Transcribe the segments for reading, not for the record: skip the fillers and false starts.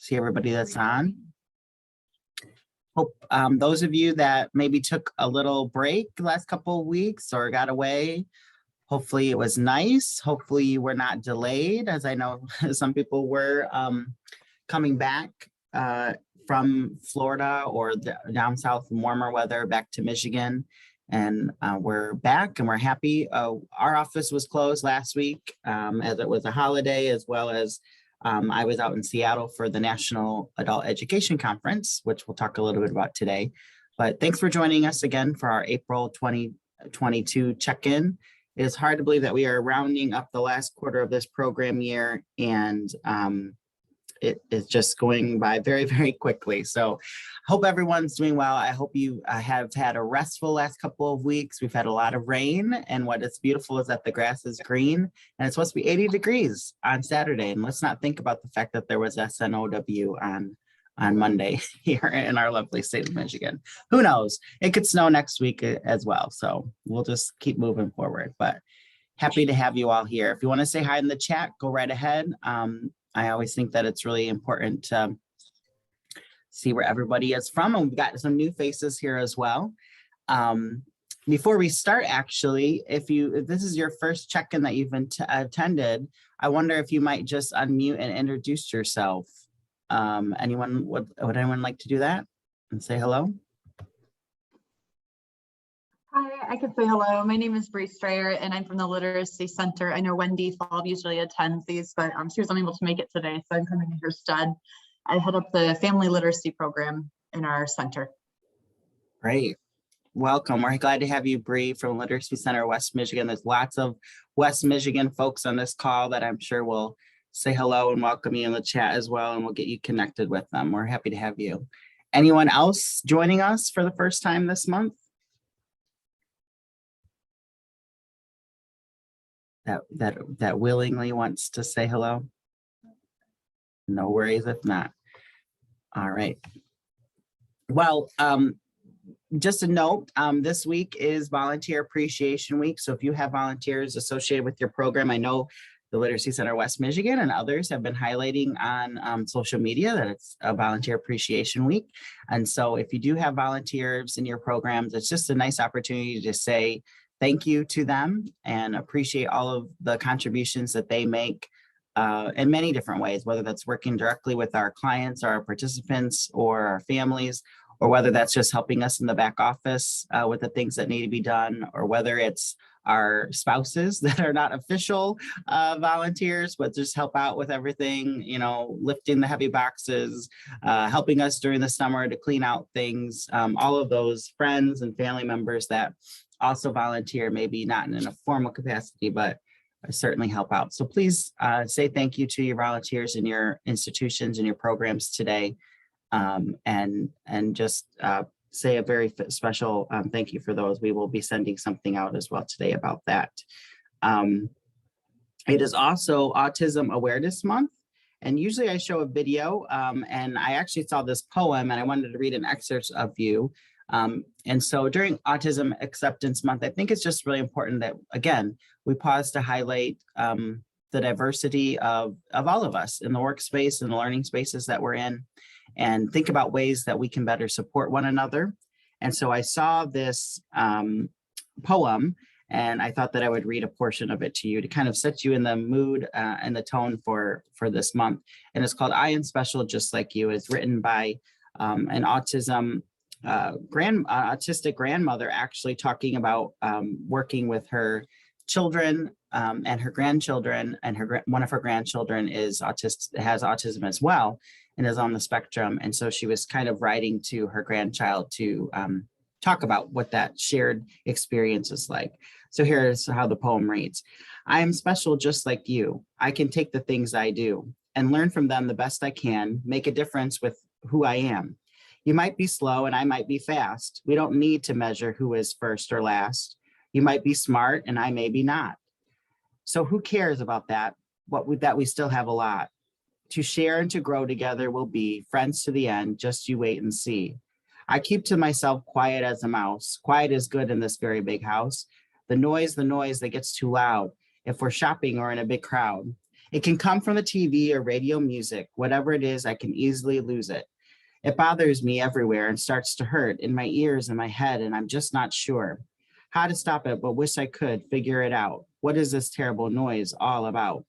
See everybody that's on. Hope those of you that maybe took a little break the last couple of weeks or got away, hopefully it was nice. Hopefully you were not delayed, as I know some people were coming back from Florida or down south in warmer weather back to Michigan. And we're back and we're happy. Our office was closed last week as it was a holiday, as well as I was out in Seattle for the National Adult Education Conference, which we'll talk a little bit about today. But thanks for joining us again for our April 2022 check-in. It is hard to believe that we are rounding up the last quarter of this program year, and it is just going by very, very quickly. So I hope everyone's doing well. I hope you have had a restful last couple of weeks. We've had a lot of rain, and what is beautiful is that the grass is green, and it's supposed to be 80 degrees on Saturday. And let's not think about the fact that there was SNOW on Monday here in our lovely state of Michigan. Who knows? It could snow next week as well. So we'll just keep moving forward, but happy to have you all here. If you want to say hi in the chat, go right ahead. I always think that it's really important to see where everybody is from, and we've got some new faces here as well. Before we start, actually, if this is your first check-in that you've attended, I wonder if you might just unmute and introduce yourself. Would anyone like to do that and say hello? Hi, I could say hello. My name is Bree Strayer, and I'm from the Literacy Center. I know Wendy Fall usually attends these, but she was unable to make it today, so I'm coming in her stead. I head up the family literacy program in our center. Great. Welcome. We're glad to have you, Bree, from Literacy Center West Michigan. There's lots of West Michigan folks on this call that I'm sure will say hello and welcome you in the chat as well, and we'll get you connected with them. We're happy to have you. Anyone else joining us for the first time this month that willingly wants to say hello? No worries if not. All right. Well, just a note, this week is Volunteer Appreciation Week. So if you have volunteers associated with your program, I know the Literacy Center West Michigan and others have been highlighting on social media that it's a Volunteer Appreciation Week. And so if you do have volunteers in your programs, it's just a nice opportunity to say thank you to them and appreciate all of the contributions that they make in many different ways, whether that's working directly with our clients, our participants, or our families, or whether that's just helping us in the back office with the things that need to be done, or whether it's our spouses that are not official volunteers, but just help out with everything, lifting the heavy boxes, helping us during the summer to clean out things, all of those friends and family members that also volunteer, maybe not in a formal capacity, but certainly help out. So please say thank you to your volunteers in your institutions and your programs today, and just say a very special thank you for those. We will be sending something out as well today about that. It is also Autism Awareness Month, and usually I show a video, and I actually saw this poem and I wanted to read an excerpt of you. And so during Autism Acceptance Month, I think it's just really important that, again, we pause to highlight the diversity of all of us in the workspace and the learning spaces that we're in, and think about ways that we can better support one another. And so I saw this poem, and I thought that I would read a portion of it to you to kind of set you in the mood and the tone for this month. And it's called I Am Special Just Like You. It's written by an autistic grandmother, actually talking about working with her children and her grandchildren, and one of her grandchildren has autism as well and is on the spectrum. And so she was kind of writing to her grandchild to talk about what that shared experience is like. So here's how the poem reads. I am special just like you. I can take the things I do and learn from them the best I can, make a difference with who I am. You might be slow and I might be fast. We don't need to measure who is first or last. You might be smart and I may be not. So who cares about that? That we still have a lot. To share and to grow together will be friends to the end, just you wait and see. I keep to myself quiet as a mouse. Quiet is good in this very big house. The noise that gets too loud if we're shopping or in a big crowd. It can come from the TV or radio music. Whatever it is, I can easily lose it. It bothers me everywhere and starts to hurt in my ears and my head, and I'm just not sure how to stop it, but wish I could figure it out. What is this terrible noise all about?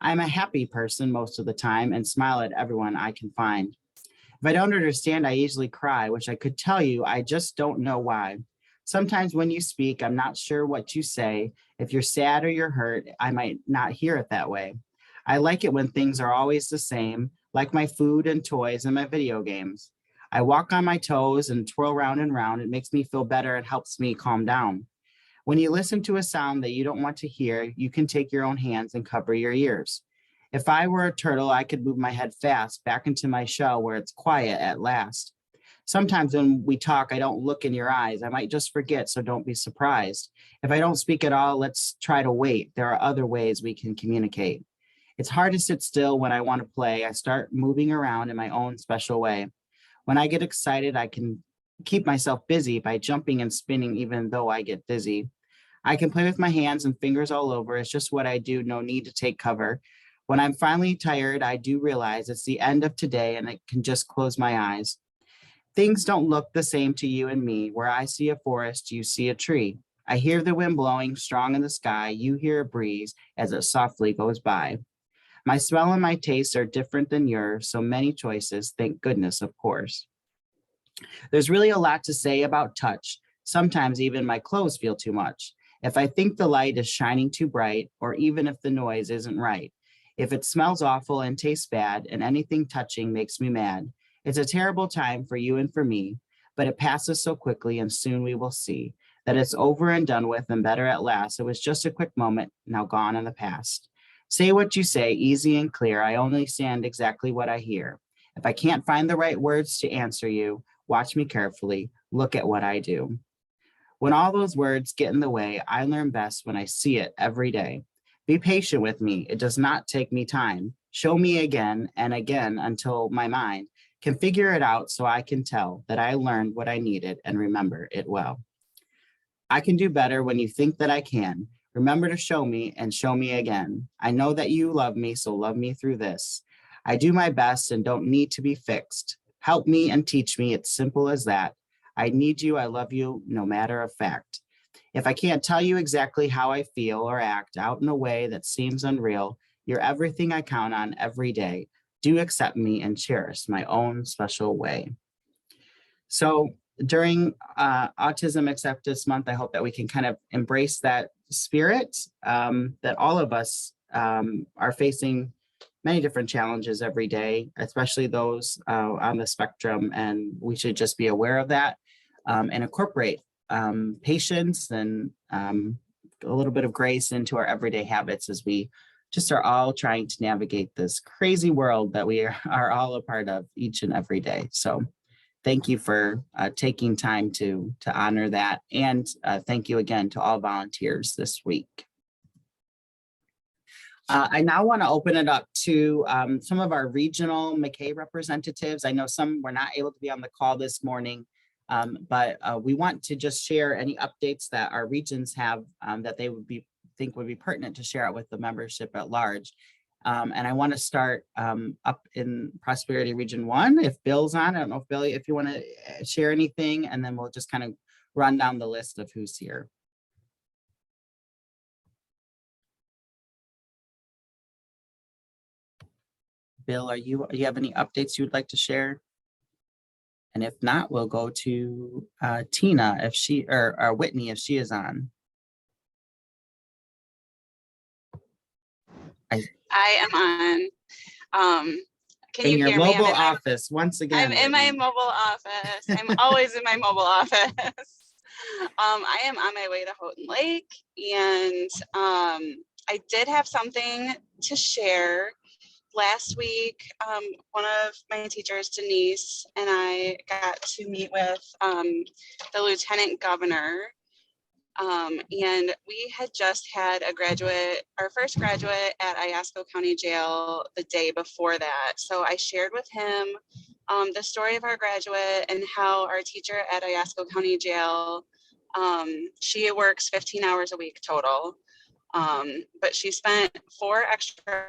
I'm a happy person most of the time and smile at everyone I can find. If I don't understand, I usually cry, which I could tell you, I just don't know why. Sometimes when you speak, I'm not sure what you say. If you're sad or you're hurt, I might not hear it that way. I like it when things are always the same, like my food and toys and my video games. I walk on my toes and twirl round and round. It makes me feel better. It helps me calm down. When you listen to a sound that you don't want to hear, you can take your own hands and cover your ears. If I were a turtle, I could move my head fast back into my shell where it's quiet at last. Sometimes when we talk, I don't look in your eyes. I might just forget, so don't be surprised. If I don't speak at all, let's try to wait. There are other ways we can communicate. It's hard to sit still when I want to play. I start moving around in my own special way. When I get excited, I can keep myself busy by jumping and spinning even though I get dizzy. I can play with my hands and fingers all over. It's just what I do, no need to take cover. When I'm finally tired, I do realize it's the end of today and I can just close my eyes. Things don't look the same to you and me. Where I see a forest, you see a tree. I hear the wind blowing strong in the sky. You hear a breeze as it softly goes by. My smell and my taste are different than yours. So many choices, thank goodness, of course. There's really a lot to say about touch. Sometimes even my clothes feel too much. If I think the light is shining too bright, or even if the noise isn't right. If it smells awful and tastes bad, and anything touching makes me mad. It's a terrible time for you and for me, but it passes so quickly and soon we will see that it's over and done with and better at last. It was just a quick moment, now gone in the past. Say what you say, easy and clear. I only stand exactly what I hear. If I can't find the right words to answer you, watch me carefully. Look at what I do. When all those words get in the way, I learn best when I see it every day. Be patient with me. It does not take me time. Show me again and again until my mind can figure it out so I can tell that I learned what I needed and remember it well. I can do better when you think that I can. Remember to show me and show me again. I know that you love me, so love me through this. I do my best and don't need to be fixed. Help me and teach me. It's simple as that. I need you. I love you, no matter of fact. If I can't tell you exactly how I feel or act out in a way that seems unreal, you're everything I count on every day. Do accept me and cherish my own special way. So during Autism Acceptance Month, I hope that we can kind of embrace that spirit that all of us are facing many different challenges every day, especially those on the spectrum, and we should just be aware of that and incorporate patience and a little bit of grace into our everyday habits as we just are all trying to navigate this crazy world that we are all a part of each and every day. So thank you for taking time to honor that. And thank you again to all volunteers this week. I now want to open it up to some of our regional McKay representatives. I know some were not able to be on the call this morning, but we want to just share any updates that our regions have that they would think would be pertinent to share it with the membership at large. And I want to start up in Prosperity Region 1. If Bill's on, I don't know if Bill, if you want to share anything, and then we'll just kind of run down the list of who's here. Bill, you have any updates you would like to share? And if not, we'll go to Tina, if she, or Whitney, if she is on. I am on. Can you in your hear me? mobile office, once again. I'm in my mobile office. I'm always in my mobile office. I am on my way to Houghton Lake, and I did have something to share. Last week, one of my teachers, Denise, and I got to meet with the Lieutenant Governor. And we had just had our first graduate at Iosco County Jail the day before that. So I shared with him the story of our graduate and how our teacher at Iosco County Jail, she works 15 hours a week total, but she spent 4 extra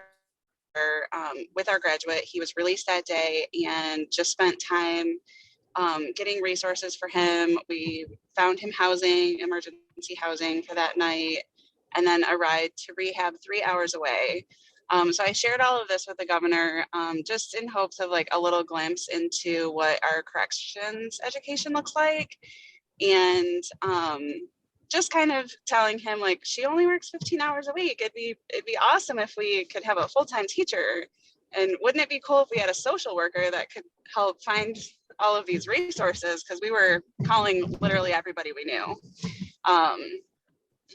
with our graduate. He was released that day and just spent time getting resources for him. We found him housing, emergency housing for that night, and then a ride to rehab 3 hours away. So I shared all of this with the governor, just in hopes of like a little glimpse into what our corrections education looks like. And just kind of telling him like, she only works 15 hours a week. It'd be awesome if we could have a full-time teacher. And wouldn't it be cool if we had a social worker that could help find all of these resources? Because we were calling literally everybody we knew.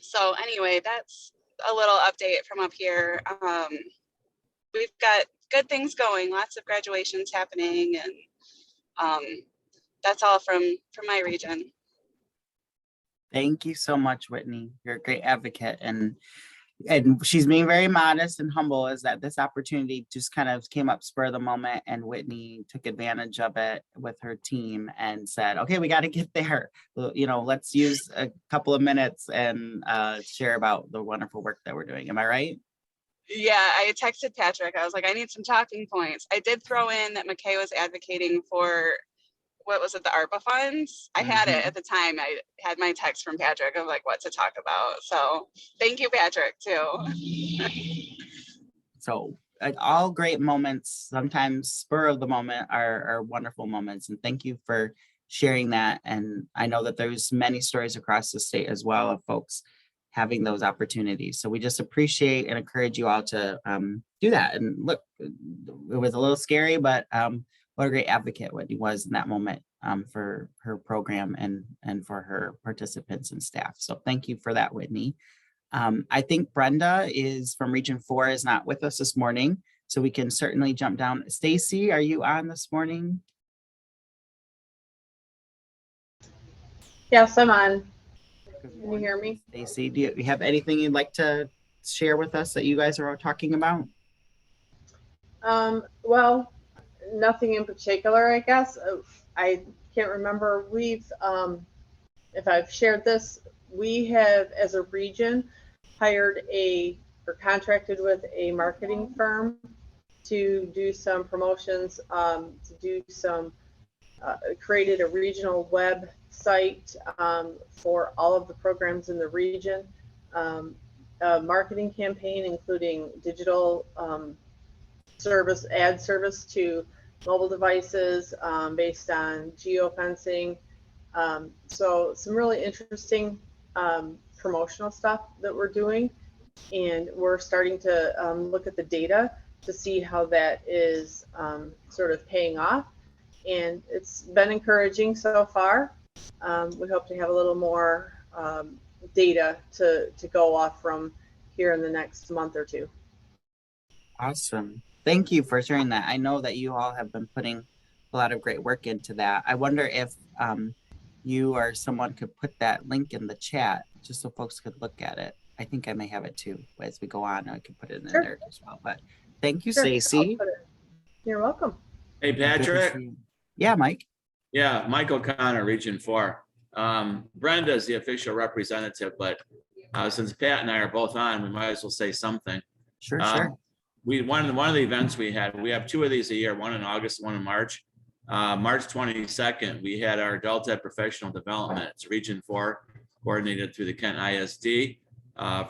So anyway, that's a little update from up here. We've got good things going, lots of graduations happening, and that's all from my region. Thank you so much, Whitney. You're a great advocate, and she's being very modest and humble, is that this opportunity just kind of came up spur of the moment, and Whitney took advantage of it with her team and said, okay, we got to get there. You know, let's use a couple of minutes and share about the wonderful work that we're doing. Am I right? Yeah, I texted Patrick. I was like, I need some talking points. I did throw in that Mckay was advocating for, what was it, the ARPA funds? I had it at the time. I had my text from Patrick of like what to talk about. So thank you, Patrick, too. So all great moments, sometimes spur of the moment, are wonderful moments. And thank you for sharing that. And I know that there's many stories across the state as well of folks having those opportunities. So we just appreciate and encourage you all to do that. And look, it was a little scary, but what a great advocate Whitney was in that moment for her program and for her participants and staff. So thank you for that, Whitney. I think Brenda is from Region 4 is not with us this morning, so we can certainly jump down. Stacy, are you on this morning? Yes, I'm on. Can you hear me? Stacy, do you have anything you'd like to share with us that you guys are all talking about? Well, nothing in particular, I guess. I can't remember. If I've shared this, we have, as a region, hired or contracted with a marketing firm to do some promotions, created a regional website for all of the programs in the region, a marketing campaign, including digital ad service to mobile devices based on geofencing. So some really interesting promotional stuff that we're doing, and we're starting to look at the data to see how that is sort of paying off, and it's been encouraging so far. We hope to have a little more data to go off from here in the next month or two. Awesome. Thank you for sharing that. I know that you all have been putting a lot of great work into that. I wonder if you or someone could put that link in the chat just so folks could look at it. I think I may have it too as we go on. I can put it in there as well. But thank you, Sure. Stacy. You're welcome. Hey, Patrick. Yeah, Mike. Yeah, Mike O'Connor, Region 4. Brenda is the official representative, but since Pat and I are both on, we might as well say something. Sure, sure. One of the events we have two of these a year, one in August, one in March. March 22nd, we had our Adult Ed Professional Development. It's Region 4, coordinated through the Kent ISD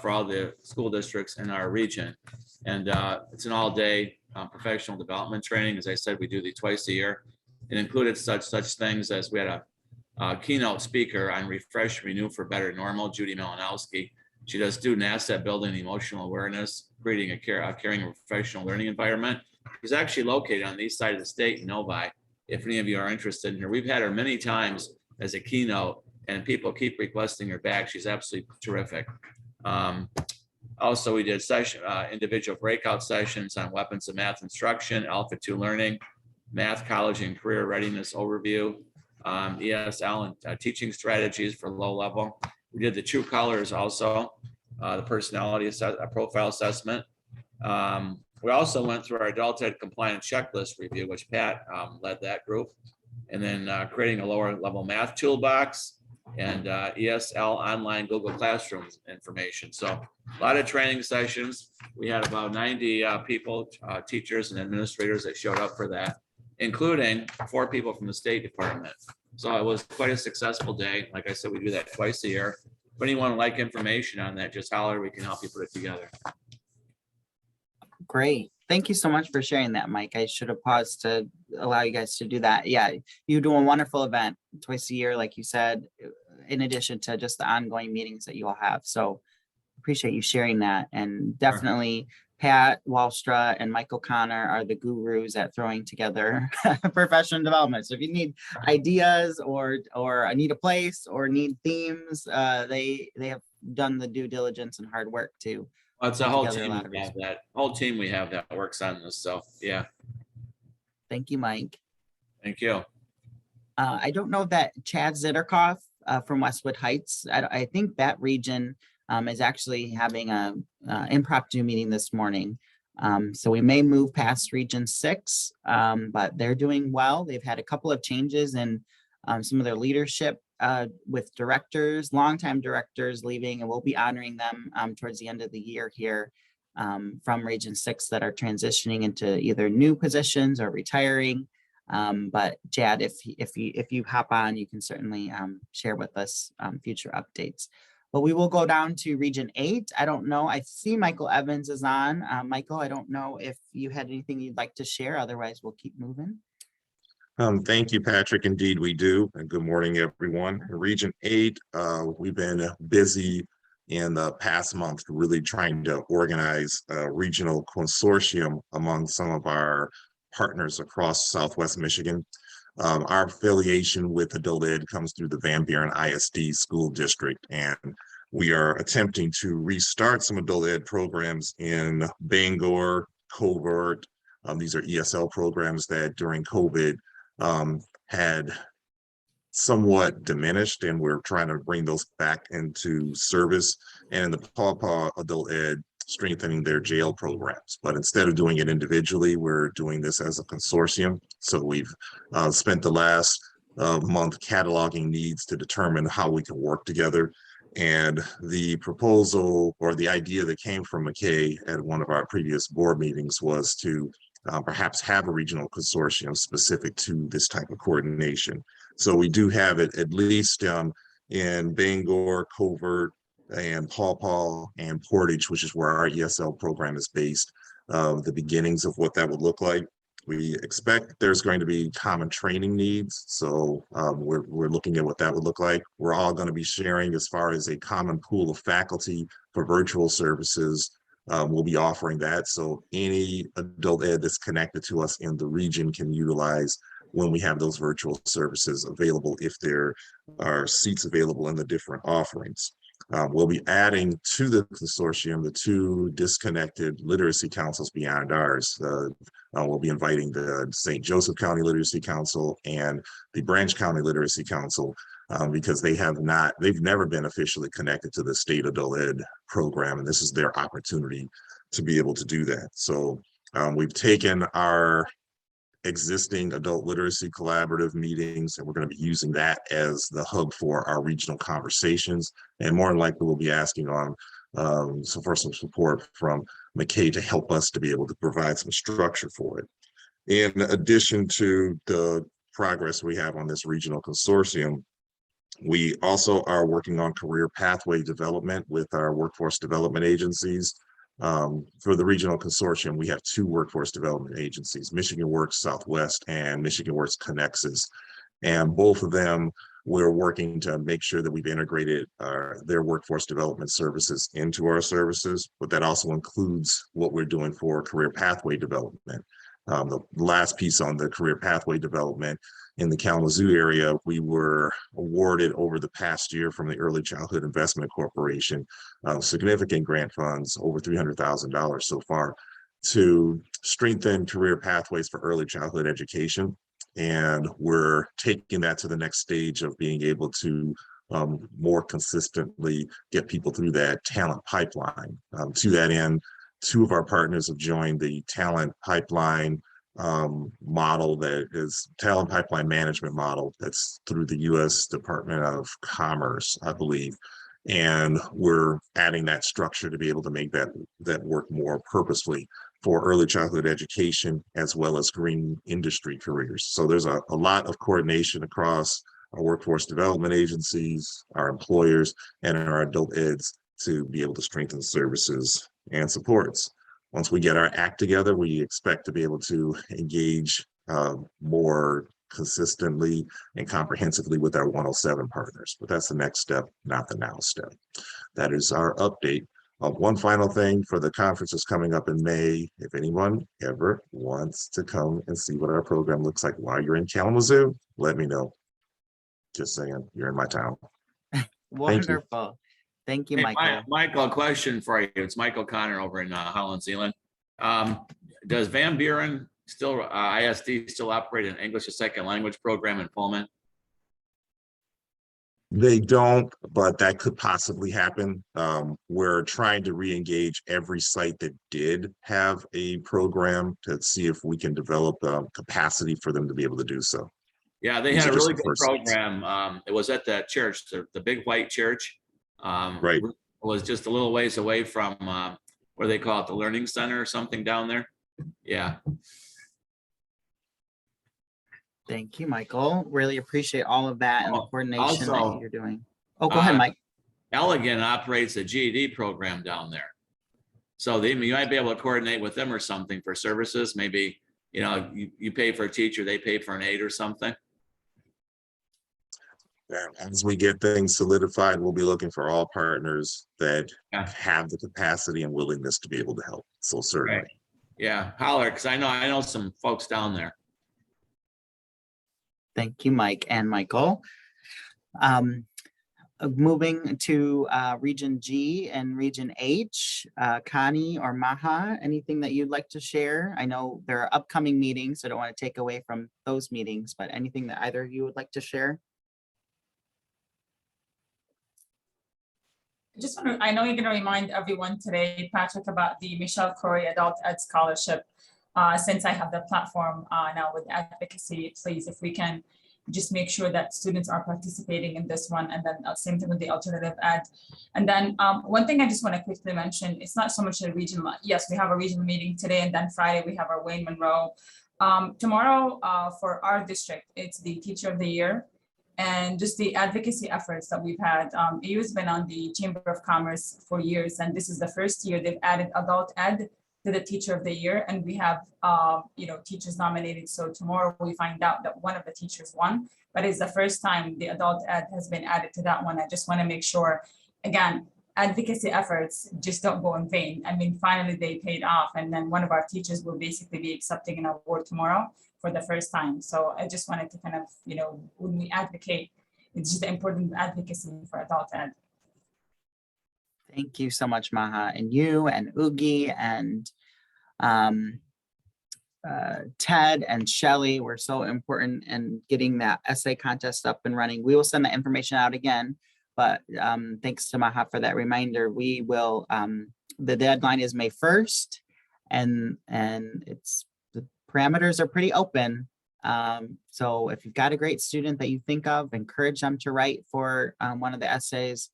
for all the school districts in our region. And it's an all-day professional development training. As I said, we do these twice a year. It included such things as we had a keynote speaker on Refresh, Renew for Better Normal, Judy Malinowski. She does student asset building and emotional awareness, creating a caring professional learning environment. She's actually located on the east side of the state in Novi. If any of you are interested in her, we've had her many times as a keynote, and people keep requesting her back. She's absolutely terrific. Also, we did individual breakout sessions on weapons of math instruction, Alpha 2 learning, math, college, and career readiness overview, ESL and teaching strategies for low level. We did the true colors also, the personality profile assessment. We also went through our adult ed compliance checklist review, which Pat led that group, and then creating a lower level math toolbox, and ESL online Google Classroom information. So a lot of training sessions. We had about 90 people, teachers and administrators that showed up for that, including 4 people from the State Department. So it was quite a successful day. Like I said, we do that twice a year. If anyone would like information on that, just holler, we can help you put it together. Great. Thank you so much for sharing that, Mike. I should have paused to allow you guys to do that. Yeah, you do a wonderful event twice a year, like you said, in addition to just the ongoing meetings that you all have. So appreciate you sharing that. And definitely Pat Wallstra and Mike O'Connor are the gurus at throwing together professional development. So if you need ideas or need a place or need themes, they have done the due diligence and hard work to. Well, it's a whole together a team. lot of We have that whole team we have that works on this. So yeah, Thank you, Mike. thank you. I don't know that Chad Zitterkoff from Westwood Heights, I think that region is actually having a impromptu meeting this morning. So we may move past Region 6, but they're doing well. They've had a couple of changes in some of their leadership with directors, longtime directors leaving, and we'll be honoring them towards the end of the year here from Region 6 that are transitioning into either new positions or retiring. But Chad, if you hop on, you can certainly share with us future updates. But we will go down to Region 8. I don't know. I see Michael Evans is on. Michael, I don't know if you had anything you'd like to share. Otherwise, we'll keep moving. Thank you, Patrick. Indeed, we do. And good morning, everyone. In Region 8, we've been busy in the past month really trying to organize a regional consortium among some of our partners across Southwest Michigan. Our affiliation with Adult Ed comes through the Van Buren ISD School District, and we are attempting to restart some Adult Ed programs in Bangor, Covert. These are ESL programs that during COVID had somewhat diminished, and we're trying to bring those back into service. And in the Paw Paw Adult Ed, strengthening their jail programs. But instead of doing it individually, we're doing this as a consortium. So we've spent the last month cataloging needs to determine how we can work together. And the proposal or the idea that came from Mckay at one of our previous board meetings was to perhaps have a regional consortium specific to this type of coordination. So we do have it at least in Bangor, Covert, and Paw Paw and Portage, which is where our ESL program is based, the beginnings of what that would look like. We expect there's going to be common training needs. So we're looking at what that would look like. We're all going to be sharing as far as a common pool of faculty for virtual services. We'll be offering that. So any adult ed that's connected to us in the region can utilize when we have those virtual services available, if there are seats available in the different offerings. We'll be adding to the consortium the 2 disconnected literacy councils beyond ours. We'll be inviting the St. Joseph County Literacy Council and the Branch County Literacy Council because they've never been officially connected to the state adult ed program, and this is their opportunity to be able to do that. So we've taken our existing adult literacy collaborative meetings, and we're going to be using that as the hub for our regional conversations. And more than likely, we'll be asking on for some support from Mckay to help us to be able to provide some structure for it. In addition to the progress we have on this regional consortium, we also are working on career pathway development with our workforce development agencies. For the regional consortium, we have 2 workforce development agencies, Michigan Works Southwest and Michigan Works Connexus. And both of them, we're working to make sure that we've integrated their workforce development services into our services, but that also includes what we're doing for career pathway development. The last piece on the career pathway development in the Kalamazoo area, we were awarded over the past year from the Early Childhood Investment Corporation significant grant funds, over $300,000 so far, to strengthen career pathways for early childhood education. And we're taking that to the next stage of being able to more consistently get people through that talent pipeline. To that end, 2 of our partners have joined the talent pipeline model that is talent pipeline management model that's through the U.S. Department of Commerce, I believe. And we're adding that structure to be able to make that work more purposefully for early childhood education as well as green industry careers. So there's a lot of coordination across our workforce development agencies, our employers, and our adult eds to be able to strengthen services and supports. Once we get our act together, we expect to be able to engage more consistently and comprehensively with our 107 partners. But that's the next step, not the now step. That is our update. One final thing for the conferences coming up in May. If anyone ever wants to come and see what our program looks like while you're in Kalamazoo, let me know. Just saying, you're in my town. Wonderful. Thank you, Hey, Michael. Michael, a question for you. It's Michael Connor over in Holland, Zealand. Does Van Buren still, ISD still operate an English as second language program in Pullman? They don't, but that could possibly happen. We're trying to re-engage every site that did have a program to see if we can develop capacity for them to be able to do so. Yeah, they These had are a just really the good first sites. program. It was at the church, the big white church. Right. It was just a little ways away from where they call it the Learning Center or something down there. Yeah. Thank you, Michael. Really appreciate all of that and the Oh, coordination that also, you're doing. Oh, go ahead, Mike. Elegant operates a GED program down there. So you might be able to coordinate with them or something for services. Maybe, you pay for a teacher, they pay for an aide or something. As we get things solidified, we'll be looking for all partners that Yeah. have the capacity and willingness to be able to help. So certainly. Right. Yeah, holler, because I know some folks down there. Thank you, Mike and Michael. Moving to Region G and Region H, Connie or Maha, anything that you'd like to share? I know there are upcoming meetings, so I don't want to take away from those meetings, but anything that either of you would like to share? I know you're going to remind everyone today, Patrick, about the Michelle Corey Adult Ed Scholarship. Since I have the platform now with advocacy, please, if we can just make sure that students are participating in this one, and then same thing with the alternative ed. And then one thing I just want to quickly mention, it's not so much a regional, yes, we have a regional meeting today, and then Friday we have our Wayne Monroe. Tomorrow for our district, it's the Teacher of the Year. And just the advocacy efforts that we've had. EU has been on the Chamber of Commerce for years, and this is the first year they've added adult ed to the Teacher of the Year, and we have teachers nominated. So tomorrow we find out that one of the teachers won, but it's the first time the adult ed has been added to that one. I just want to make sure, again, advocacy efforts just don't go in vain. I mean, finally they paid off, and then one of our teachers will basically be accepting an award tomorrow for the first time. So I just wanted to kind of, when we advocate, it's just the important advocacy for adult ed. Thank you so much, Maha, and you and Oogie and Ted and Shelly were so important in getting that essay contest up and running. We will send that information out again, but thanks to Maha for that reminder. We will, the deadline is May 1st, and it's, the parameters are pretty open. So if you've got a great student that you think of, encourage them to write for one of the essays.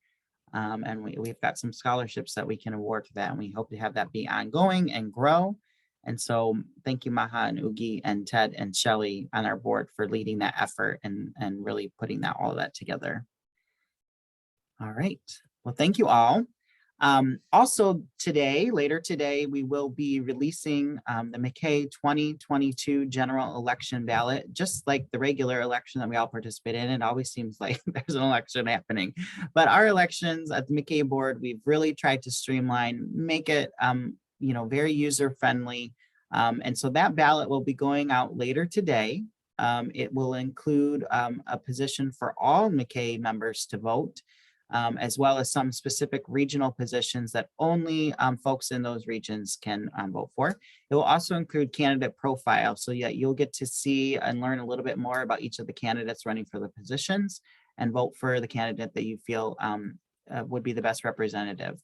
And we've got some scholarships that we can award to that, and we hope to have that be ongoing and grow. And so thank you, Maha and Oogie and Ted and Shelly on our board for leading that effort and really putting all of that together. All right. Well, thank you all. Also today, later today, we will be releasing the Mckay 2022 general election ballot. Just like the regular election that we all participate in, it always seems like there's an election happening. But our elections at the Mckay board, we've really tried to streamline, make it very user friendly. And so that ballot will be going out later today. It will include a position for all Mckay members to vote. As well as some specific regional positions that only folks in those regions can vote for. It will also include candidate profile, so that you'll get to see and learn a little bit more about each of the candidates running for the positions and vote for the candidate that you feel would be the best representative.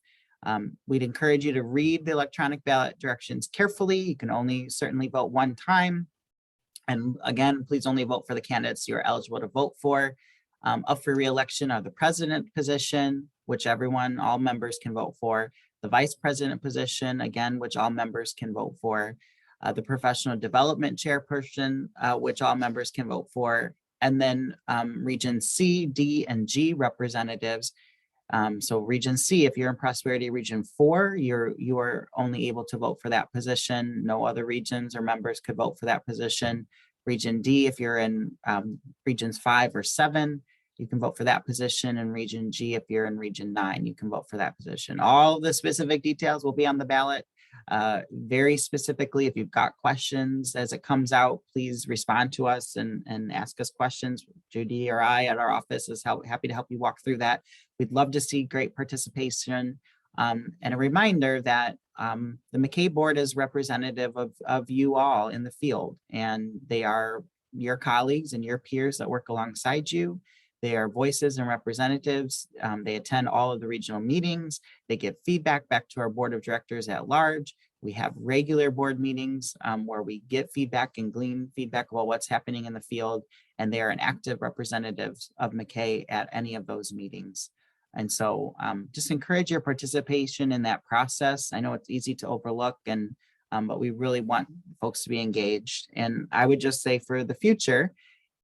We'd encourage you to read the electronic ballot directions carefully. You can only certainly vote one time. And again, please only vote for the candidates you're eligible to vote for. Up for re-election are the president position, which all members can vote for. The vice president position, again, which all members can vote for. The professional development chairperson, which all members can vote for. And then Region C, D, and G representatives. So Region C, if you're in Prosperity Region 4, you are only able to vote for that position. No other regions or members could vote for that position. Region D, if you're in Regions 5 or 7, you can vote for that position. And Region G, if you're in Region 9, you can vote for that position. All the specific details will be on the ballot. Very specifically, if you've got questions as it comes out, please respond to us and ask us questions. Judy or I at our office is happy to help you walk through that. We'd love to see great participation. And a reminder that the McKay board is representative of you all in the field, and they are your colleagues and your peers that work alongside you. They are voices and representatives. They attend all of the regional meetings. They give feedback back to our board of directors at large. We have regular board meetings where we get feedback and glean feedback about what's happening in the field. And they are an active representatives of McKay at any of those meetings. And so just encourage your participation in that process. I know it's easy to overlook, but we really want folks to be engaged. And I would just say for the future,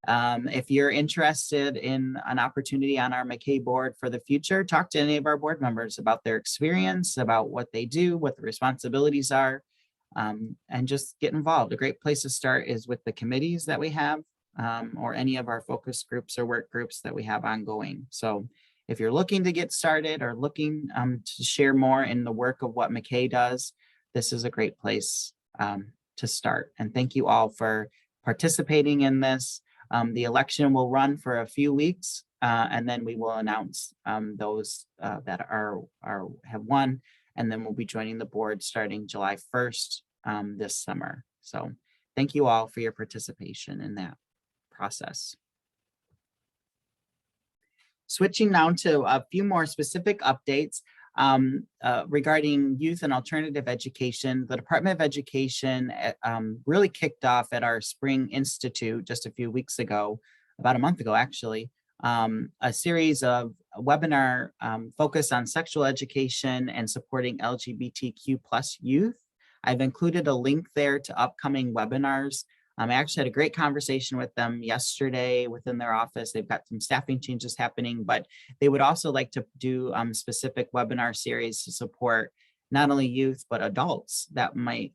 if you're interested in an opportunity on our McKay board for the future, talk to any of our board members about their experience, about what they do, what the responsibilities are, and just get involved. A great place to start is with the committees that we have, or any of our focus groups or work groups that we have ongoing. So if you're looking to get started or looking to share more in the work of what McKay does, this is a great place to start. And thank you all for participating in this. The election will run for a few weeks, and then we will announce those that have won, and then we'll be joining the board starting July 1st this summer. So thank you all for your participation in that process. Switching now to a few more specific updates regarding youth and alternative education. The Department of Education really kicked off at our Spring Institute just a few weeks ago, about a month ago actually, a series of webinar focused on sexual education and supporting LGBTQ+ youth. I've included a link there to upcoming webinars. I actually had a great conversation with them yesterday within their office. They've got some staffing changes happening, but they would also like to do specific webinar series to support not only youth, but adults that might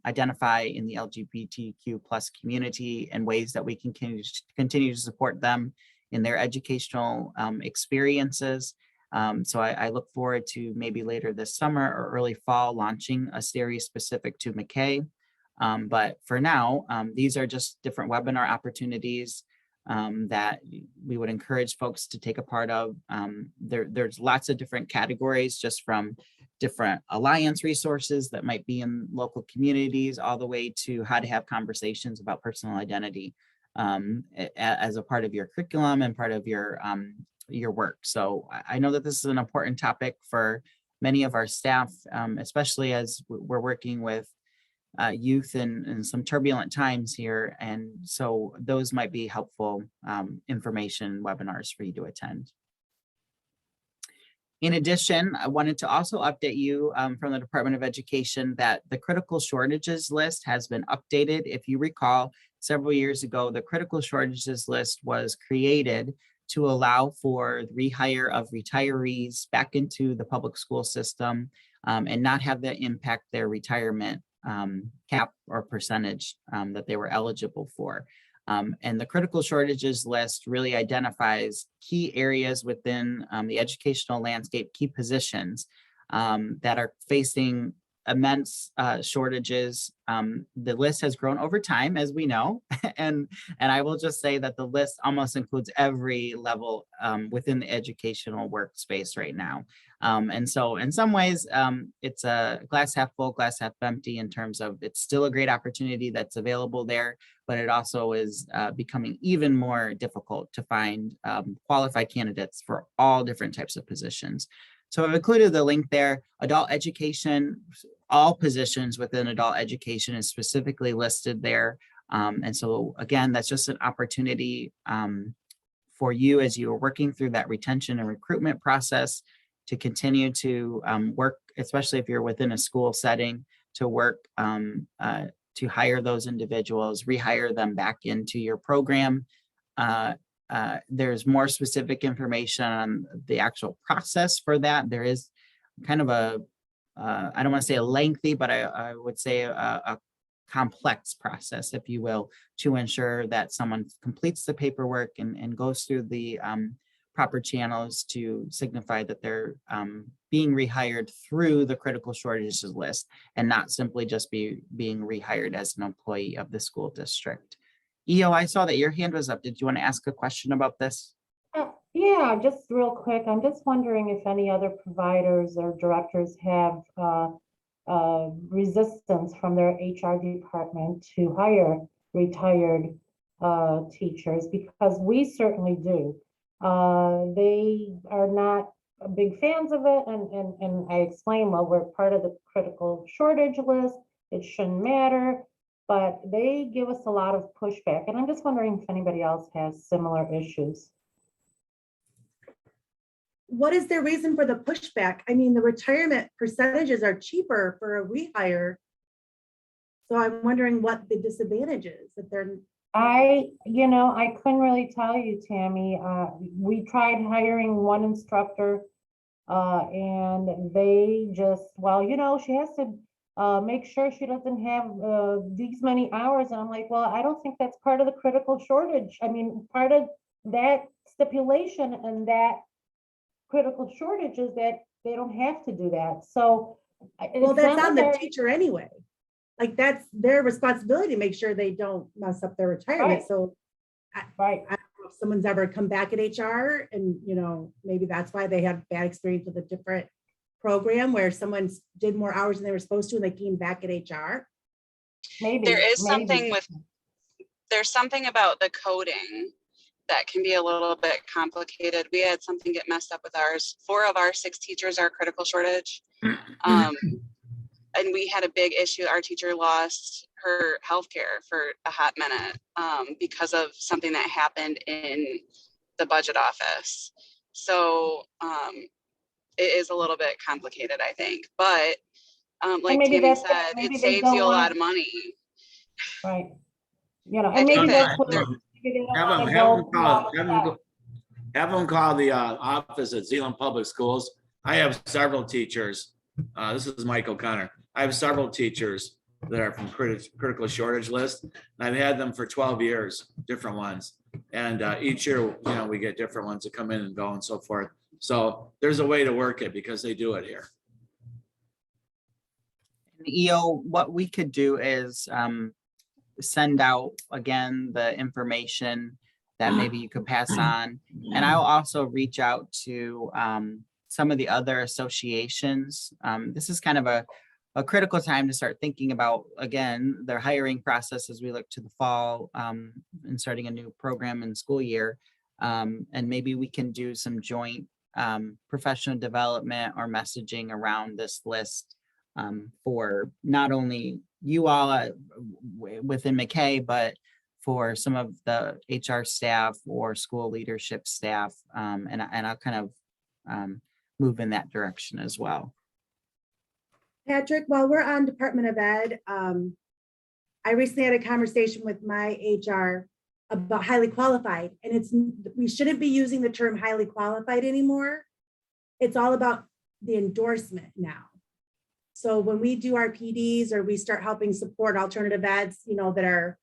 identify in the LGBTQ+ community and ways that we can continue to support them in their educational experiences. So I look forward to maybe later this summer or early fall launching a series specific to McKay. But for now, these are just different webinar opportunities that we would encourage folks to take a part of. There's lots of different categories, just from different alliance resources that might be in local communities, all the way to how to have conversations about personal identity as a part of your curriculum and part of your work. So I know that this is an important topic for many of our staff, especially as we're working with youth in some turbulent times here. And so those might be helpful information webinars for you to attend. In addition, I wanted to also update you from the Department of Education that the critical shortages list has been updated. If you recall, several years ago, the critical shortages list was created to allow for the rehire of retirees back into the public school system and not have that impact their retirement cap or percentage that they were eligible for. And the critical shortages list really identifies key areas within the educational landscape, key positions that are facing immense shortages. The list has grown over time, as we know, and I will just say that the list almost includes every level within the educational workspace right now. And so in some ways, it's a glass half full, glass half empty in terms of it's still a great opportunity that's available there, but it also is becoming even more difficult to find qualified candidates for all different types of positions. So I've included the link there. Adult education, all positions within adult education is specifically listed there. And so again, that's just an opportunity for you as you are working through that retention and recruitment process to continue to work, especially if you're within a school setting, to work to hire those individuals, rehire them back into your program. There's more specific information on the actual process for that. There is kind of a, I don't want to say a lengthy, but I would say a complex process, if you will, to ensure that someone completes the paperwork and goes through the proper channels to signify that they're being rehired through the critical shortages list and not simply just being rehired as an employee of the school district. EO, I saw that your hand was up. Did you want to ask a question about this? Yeah, just real quick. I'm just wondering if any other providers or directors have resistance from their HR department to hire retired teachers, because we certainly do. They are not big fans of it, and I explain, well, we're part of the critical shortage list. It shouldn't matter, but they give us a lot of pushback, and I'm just wondering if anybody else has similar issues. What is their reason for the pushback? I mean, the retirement percentages are cheaper for a rehire. So I'm wondering what the disadvantage is that they're. I couldn't really tell you, Tammy. We tried hiring one instructor and they just, well, she has to make sure she doesn't have these many hours. And I'm like, well, I don't think that's part of the critical shortage. I mean, part of that stipulation and that critical shortage is that they don't have to do that. So well, that's on the teacher anyway. Like that's their responsibility to make sure they don't mess up their retirement. Right. So I don't know if someone's ever come back at HR and, maybe that's why they have bad experience with a different program where someone did more hours than they were supposed to and they came back at HR. Maybe there's something about the coding that can be a little bit complicated. We had something get messed up with ours. 4 of our 6 teachers are critical shortage. And we had a big issue. Our teacher lost her healthcare for a hot minute because of something that happened in the budget office. So it is a little bit complicated, I think. But like Tammy said, it saves you a lot of money. Right. And maybe that's what have them call the office at Zeeland Public Schools. I have several teachers. This is Mike O'Connor. I have several teachers that are from critical shortage list. I've had them for 12 years, different ones. And each year, we get different ones that come in and go and so forth. So there's a way to work it because they do it here. EO, what we could do is send out again the information that maybe you could pass on. And I'll also reach out to some of the other associations. This is kind of a critical time to start thinking about, again, their hiring process as we look to the fall and starting a new program in school year. And maybe we can do some joint professional development or messaging around this list for not only you all within McKay, but for some of the HR staff or school leadership staff. And I'll kind of move in that direction as well. Patrick, while we're on Department of Ed, I recently had a conversation with my HR about highly qualified, and we shouldn't be using the term highly qualified anymore. It's all about the endorsement now. So when we do our PDs or we start helping support alternative eds, they're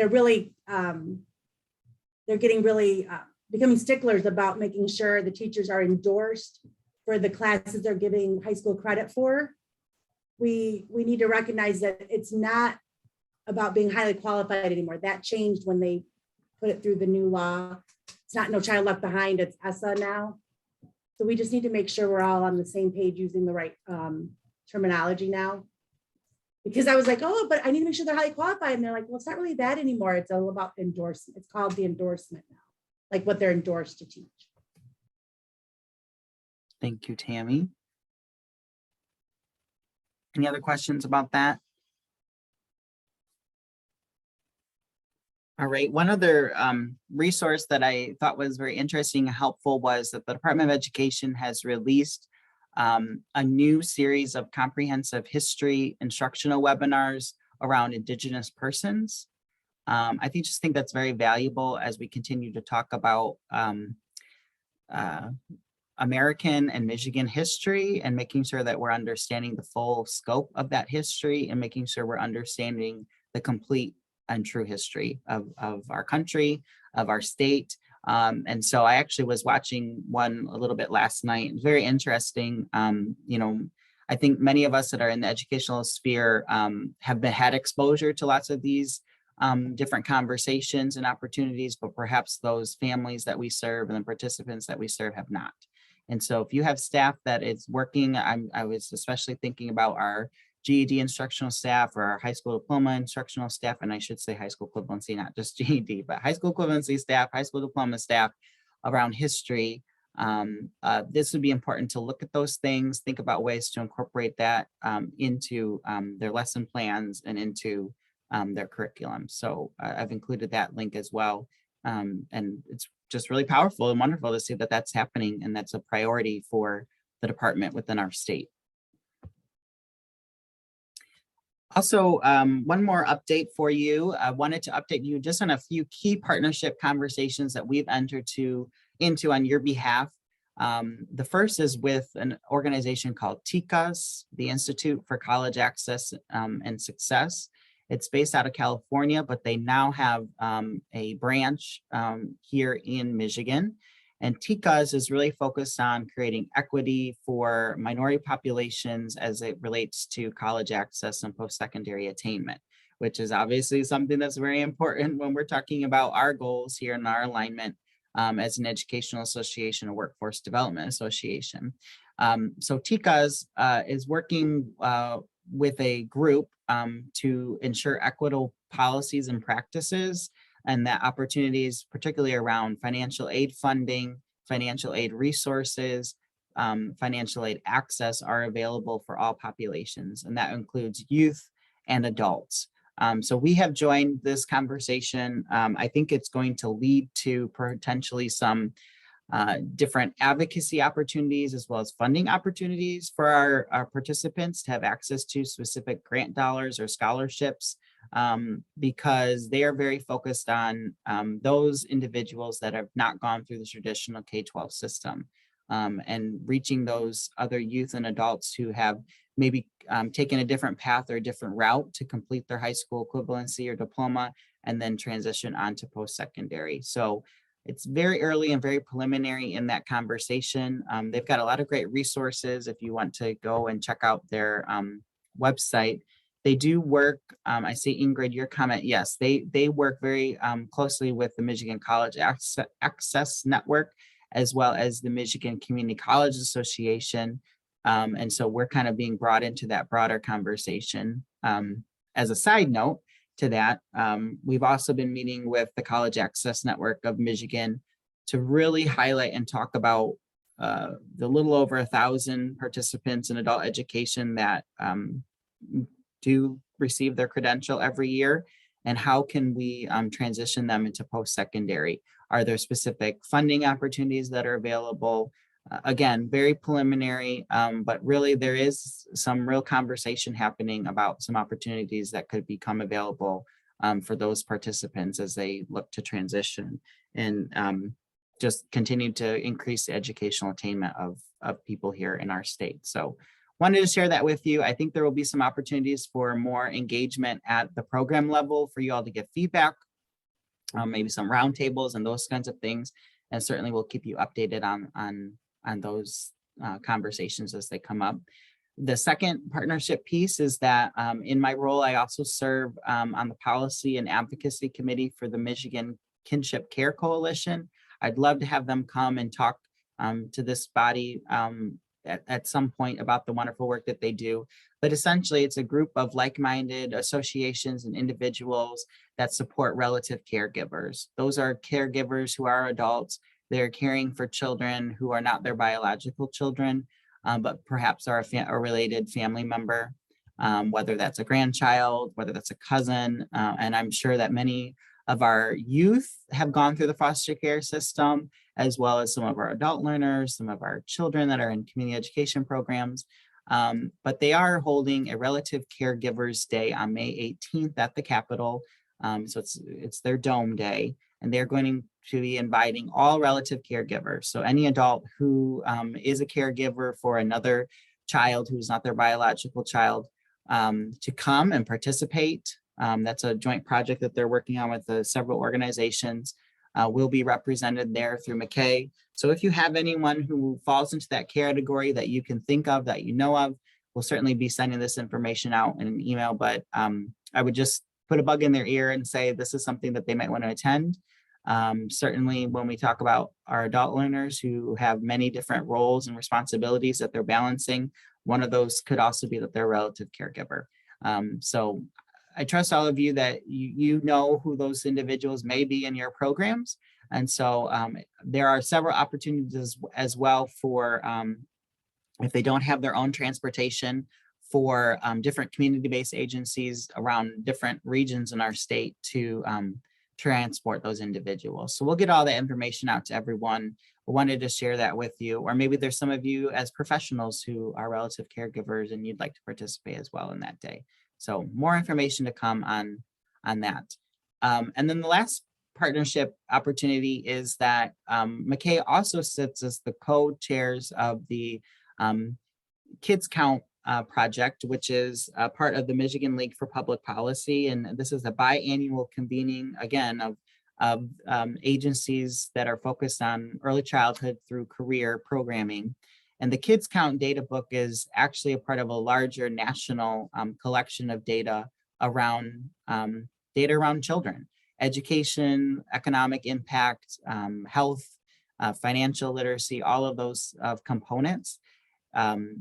really, they're getting really becoming sticklers about making sure the teachers are endorsed for the classes they're giving high school credit for. We need to recognize that it's not about being highly qualified anymore. That changed when they put it through the new law. It's not No Child Left Behind, it's ESSA now. So we just need to make sure we're all on the same page using the right terminology now. Because I was like, oh, but I need to make sure they're highly qualified. And they're like, well, it's not really that anymore. It's all about endorsement. It's called the endorsement now, like what they're endorsed to teach. Thank you, Tammy. Any other questions about that? All right, one other resource that I thought was very interesting and helpful was that the Department of Education has released a new series of comprehensive history instructional webinars around Indigenous persons. I think that's very valuable as we continue to talk about American and Michigan history, and making sure that we're understanding the full scope of that history, and making sure we're understanding the complete and true history of our country, of our state. And so I actually was watching one a little bit last night. It's very interesting. You know, I think many of us that are in the educational sphere have had exposure to lots of these different conversations and opportunities, but perhaps those families that we serve and the participants that we serve have not. And so if you have staff that is working, I was especially thinking about our GED instructional staff or our high school diploma instructional staff, and I should say high school equivalency, not just GED, but high school equivalency staff, high school diploma staff around history. This would be important to look at those things, think about ways to incorporate that into their lesson plans and into their curriculum. So I've included that link as well. And it's just really powerful and wonderful to see that that's happening, and that's a priority for the department within our state. Also, one more update for you. I wanted to update you just on a few key partnership conversations that we've entered into on your behalf. The first is with an organization called TICAS, the Institute for College Access and Success. It's based out of California, but they now have a branch here in Michigan. And TICAS is really focused on creating equity for minority populations as it relates to college access and post-secondary attainment, which is obviously something that's very important when we're talking about our goals here in our alignment as an educational association, a workforce development association. So TICAS is working with a group to ensure equitable policies and practices, and that opportunities, particularly around financial aid funding, financial aid resources, financial aid access, are available for all populations, and that includes youth and adults. So we have joined this conversation. I think it's going to lead to potentially some different advocacy opportunities as well as funding opportunities for our participants to have access to specific grant dollars or scholarships, because they are very focused on those individuals that have not gone through the traditional K-12 system, and reaching those other youth and adults who have maybe taken a different path or a different route to complete their high school equivalency or diploma and then transition on to post-secondary. So it's very early and very preliminary in that conversation. They've got a lot of great resources if you want to go and check out their website. They do work, I see Ingrid, your comment, yes, they work very closely with the Michigan College Access Network, as well as the Michigan Community College Association. And so we're kind of being brought into that broader conversation. As a side note to that, we've also been meeting with the College Access Network of Michigan to really highlight and talk about the little over 1,000 participants in adult education that do receive their credential every year, and how can we transition them into post-secondary? Are there specific funding opportunities that are available? Again, very preliminary, but really there is some real conversation happening about some opportunities that could become available for those participants as they look to transition and just continue to increase the educational attainment of people here in our state. So wanted to share that with you. I think there will be some opportunities for more engagement at the program level for you all to give feedback, maybe some roundtables and those kinds of things. And certainly we'll keep you updated on those conversations as they come up. The second partnership piece is that in my role, I also serve on the policy and advocacy committee for the Michigan Kinship Care Coalition. I'd love to have them come and talk to this body at some point about the wonderful work that they do. But essentially, it's a group of like-minded associations and individuals that support relative caregivers. Those are caregivers who are adults they're caring for children who are not their biological children, but perhaps are a related family member, whether that's a grandchild, whether that's a cousin. And I'm sure that many of our youth have gone through the foster care system, as well as some of our adult learners, some of our children that are in community education programs. But they are holding a Relative Caregivers Day on May 18th at the Capitol. So it's their Dome Day, and they're going to be inviting all relative caregivers. So any adult who is a caregiver for another child who's not their biological child to come and participate. That's a joint project that they're working on with several organizations. Will be represented there through McKay. So if you have anyone who falls into that category that you can think of, that you know of, we'll certainly be sending this information out in an email, but I would just put a bug in their ear and say this is something that they might want to attend. Certainly when we talk about our adult learners who have many different roles and responsibilities that they're balancing, one of those could also be that they're a relative caregiver. So I trust all of you that you know who those individuals may be in your programs. And so there are several opportunities as well for, if they don't have their own transportation, for different community-based agencies around different regions in our state to transport those individuals. So we'll get all that information out to everyone. We wanted to share that with you, or maybe there's some of you as professionals who are relative caregivers and you'd like to participate as well in that day. So more information to come on that. And then the last partnership opportunity is that McKay also sits as the co-chairs of the Kids Count project, which is a part of the Michigan League for Public Policy. And this is a biannual convening, again, of agencies that are focused on early childhood through career programming. And the Kids Count data book is actually a part of a larger national collection of data around children, education, economic impact, health, financial literacy, all of those components.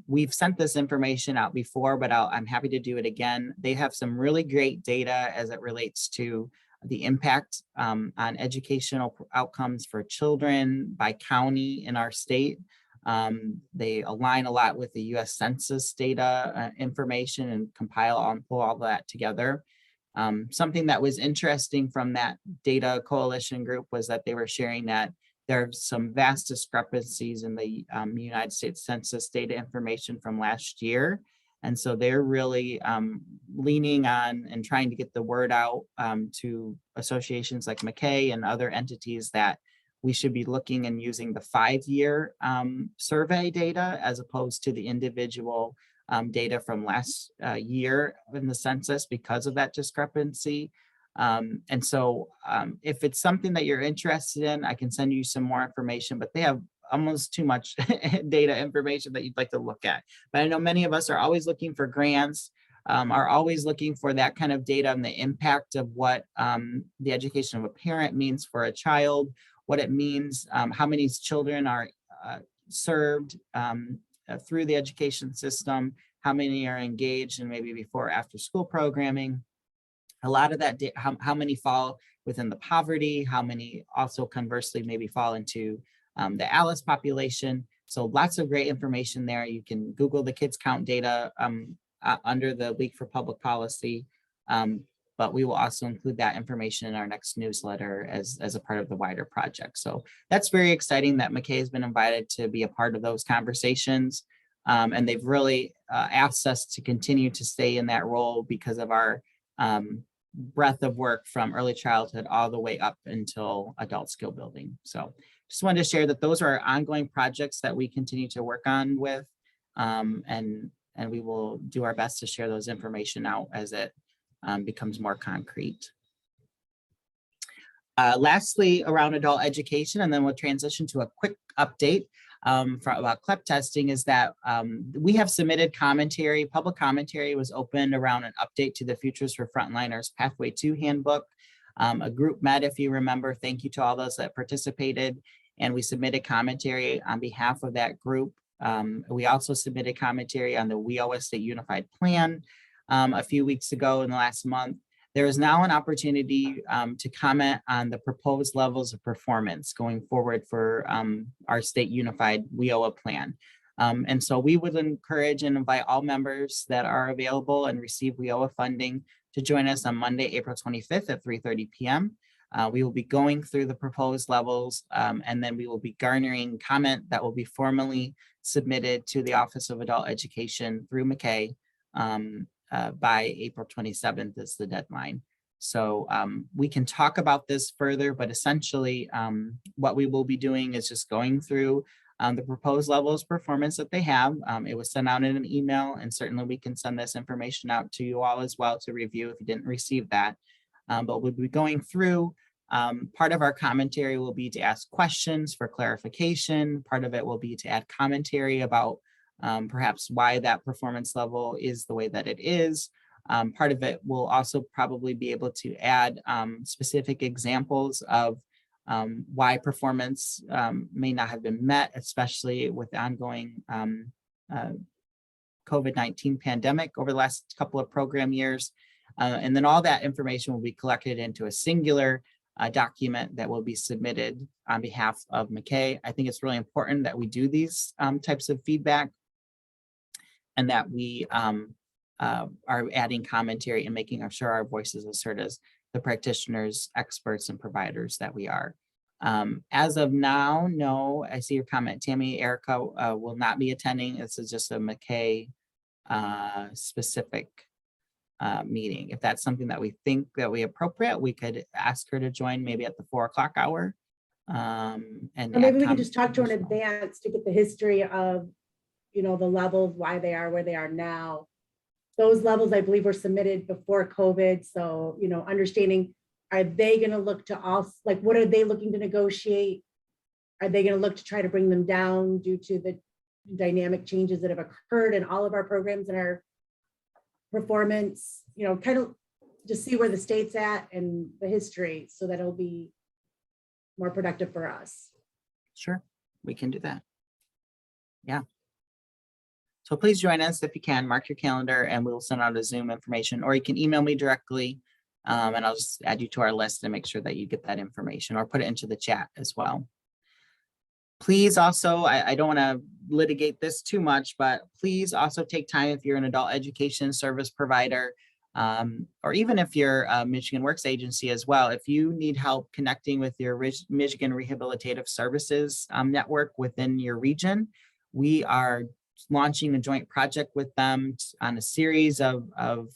We've sent this information out before, but I'm happy to do it again. They have some really great data as it relates to the impact on educational outcomes for children by county in our state. They align a lot with the US Census data information and compile and pull all that together. Something that was interesting from that data coalition group was that they were sharing that there's some vast discrepancies in the United States Census data information from last year. And so they're really leaning on and trying to get the word out to associations like McKay and other entities that we should be looking and using the 5-year survey data as opposed to the individual data from last year in the census because of that discrepancy. And so if it's something that you're interested in, I can send you some more information, but they have almost too much data information that you'd like to look at. But I know many of us are always looking for grants, are always looking for that kind of data and the impact of what the education of a parent means for a child, what it means, how many children are served through the education system, how many are engaged in maybe before or after school programming. A lot of that, how many fall within the poverty, how many also conversely maybe fall into the ALICE population. So lots of great information there. You can Google the Kids Count data under the League for Public Policy, but we will also include that information in our next newsletter as a part of the wider project. So that's very exciting that McKay has been invited to be a part of those conversations. And they've really asked us to continue to stay in that role because of our breadth of work from early childhood all the way up until adult skill building. So just wanted to share that those are ongoing projects that we continue to work on with, and we will do our best to share those information out as it becomes more concrete. Lastly, around adult education, and then we'll transition to a quick update about CLEP testing, is that we have submitted commentary. Public commentary was opened around an update to the Futures for Frontliners Pathway 2 handbook. A group met, if you remember. Thank you to all those that participated. And we submitted commentary on behalf of that group. We also submitted commentary on the We Owe a State Unified Plan a few weeks ago in the last month. There is now an opportunity to comment on the proposed levels of performance going forward for our state unified WIOA plan. And so we would encourage and invite all members that are available and receive WIOA funding to join us on Monday, April 25th at 3:30 p.m. We will be going through the proposed levels, and then we will be garnering comment that will be formally submitted to the Office of Adult Education through McKay by April 27th is the deadline. So we can talk about this further, but essentially what we will be doing is just going through the proposed levels of performance that they have. It was sent out in an email, and certainly we can send this information out to you all as well to review if you didn't receive that. But we'll be going through, part of our commentary will be to ask questions for clarification. Part of it will be to add commentary about perhaps why that performance level is the way that it is. Part of it will also probably be able to add specific examples of why performance may not have been met, especially with the ongoing COVID-19 pandemic over the last couple of program years. And then all that information will be collected into a singular document that will be submitted on behalf of McKay. I think it's really important that we do these types of feedback, and that we are adding commentary and making sure our voices are heard as the practitioners, experts, and providers that we are. As of now, no, I see your comment, Tammy. Erica will not be attending. This is just a McKay specific meeting. If that's something that we think that we appropriate, we could ask her to join maybe at the 4 o'clock hour. And Or maybe we can add just talk to her in comments as well. advance to get the history of, you know, the levels, why they are where they are now. Those levels, I believe, were submitted before COVID. So, you know, understanding, are they going to look to us? Like, what are they looking to negotiate? Are they going to look to try to bring them down due to the dynamic changes that have occurred in all of our programs and our performance? You know, kind of just see where the state's at and the history, so that it'll be more productive for us. Sure, we can do that. Yeah. So please join us if you can, mark your calendar, and we'll send out a Zoom information, or you can email me directly, and I'll just add you to our list and make sure that you get that information, or put it into the chat as well. Please also, I don't want to litigate this too much, but please also take time if you're an adult education service provider, or even if you're a Michigan Works agency as well. If you need help connecting with your Michigan Rehabilitative Services network within your region, we are launching a joint project with them on a series of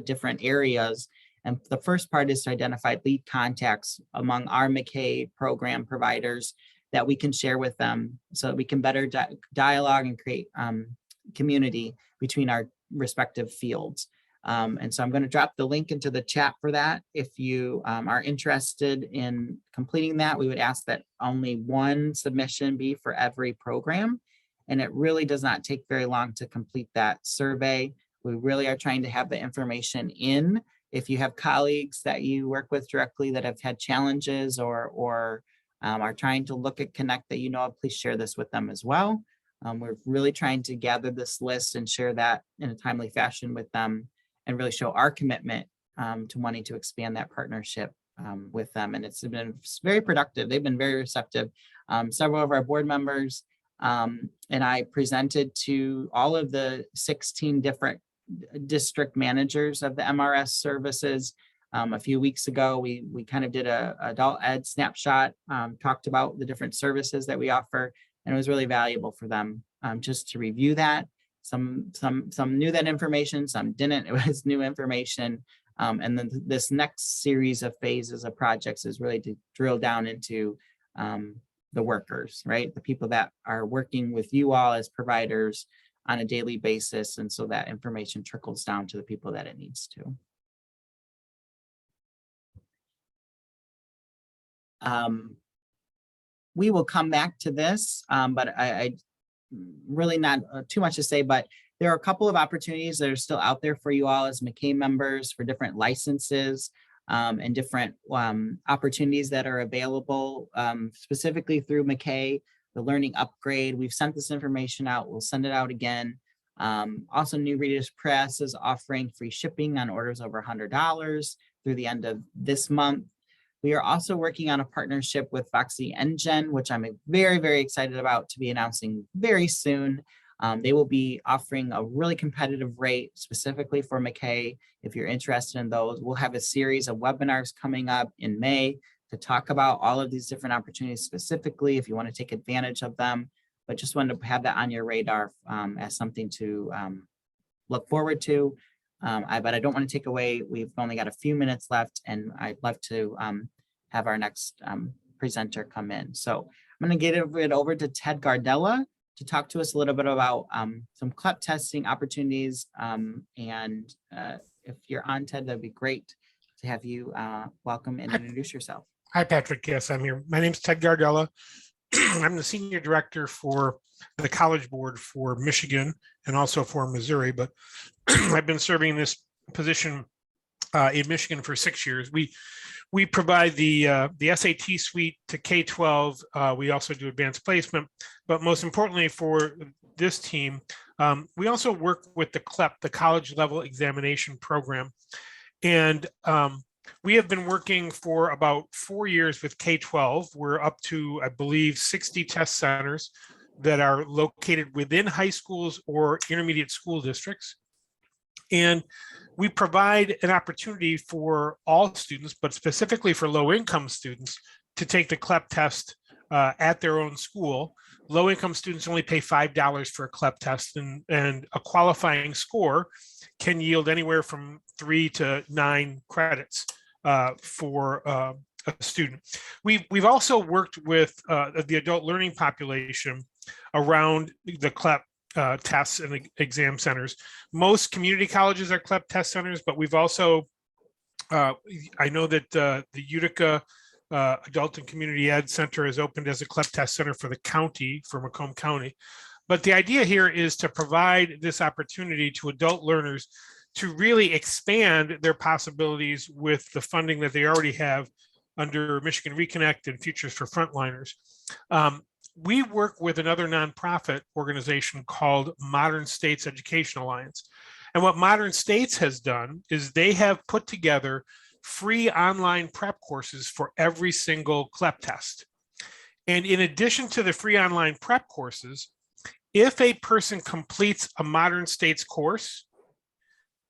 different areas. And the first part is to identify lead contacts among our McKay program providers that we can share with them, so that we can better dialogue and create community between our respective fields. And so I'm going to drop the link into the chat for that. If you are interested in completing that, we would ask that only one submission be for every program. And it really does not take very long to complete that survey. We really are trying to have the information in. If you have colleagues that you work with directly that have had challenges or are trying to look at Connect that you know of, please share this with them as well. We're really trying to gather this list and share that in a timely fashion with them, and really show our commitment to wanting to expand that partnership with them. And it's been very productive. They've been very receptive. Several of our board members and I presented to all of the 16 different district managers of the MRS services a few weeks ago. We kind of did a adult ed snapshot, talked about the different services that we offer, and it was really valuable for them just to review that. Some knew that information, some didn't. It was new information. And then this next series of phases of projects is really to drill down into the workers, right? The people that are working with you all as providers on a daily basis. And so that information trickles down to the people that it needs to. We will come back to this, but I really not too much to say, but there are a couple of opportunities that are still out there for you all as McKay members for different licenses and different opportunities that are available specifically through McKay, the learning upgrade. We've sent this information out. We'll send it out again. Also, New Readers Press is offering free shipping on orders over $100. through the end of this month. We are also working on a partnership with Voxy Engine, which I'm very, very excited about to be announcing very soon. They will be offering a really competitive rate specifically for McKay. If you're interested in those, we'll have a series of webinars coming up in May to talk about all of these different opportunities specifically if you want to take advantage of them. But just wanted to have that on your radar as something to look forward to. But I don't want to take away, we've only got a few minutes left, and I'd love to have our next presenter come in. So I'm going to get it over to Ted Gardella to talk to us a little bit about some CLEP testing opportunities. And if you're on, Ted, that'd be great to have you welcome and introduce yourself. Hi, Patrick. Yes, I'm here. My name's Ted Gardella. I'm the Senior Director for the College Board for Michigan and also for Missouri, but I've been serving this position in Michigan for 6 years. We provide the SAT suite to K-12. We also do advanced placement, but most importantly for this team, we also work with the CLEP, the College Level Examination Program. And we have been working for about 4 years with K-12. We're up to, I believe, 60 test centers that are located within high schools or intermediate school districts. And we provide an opportunity for all students, but specifically for low-income students, to take the CLEP test at their own school. Low-income students only pay $5 for a CLEP test, and a qualifying score can yield anywhere from 3 to 9 credits for a student. We've also worked with the adult learning population around the CLEP tests and exam centers. Most community colleges are CLEP test centers, but we've also, I know that the Utica Adult and Community Ed Center is opened as a CLEP test center for the county, for Macomb County. But the idea here is to provide this opportunity to adult learners to really expand their possibilities with the funding that they already have under Michigan Reconnect and Futures for Frontliners. We work with another nonprofit organization called Modern States Education Alliance. And what Modern States has done is they have put together free online prep courses for every single CLEP test. And in addition to the free online prep courses, if a person completes a Modern States course,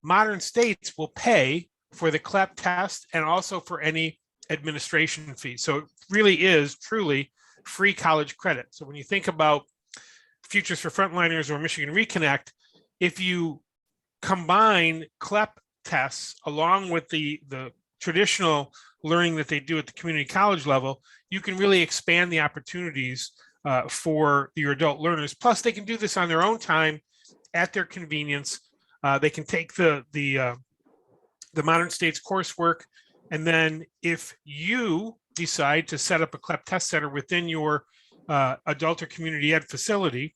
Modern States will pay for the CLEP test and also for any administration fees. So it really is truly free college credit. So when you think about Futures for Frontliners or Michigan Reconnect, if you combine CLEP tests along with the traditional learning that they do at the community college level, you can really expand the opportunities for your adult learners. Plus, they can do this on their own time at their convenience. They can take the Modern States coursework, and then if you decide to set up a CLEP test center within your adult or community ed facility,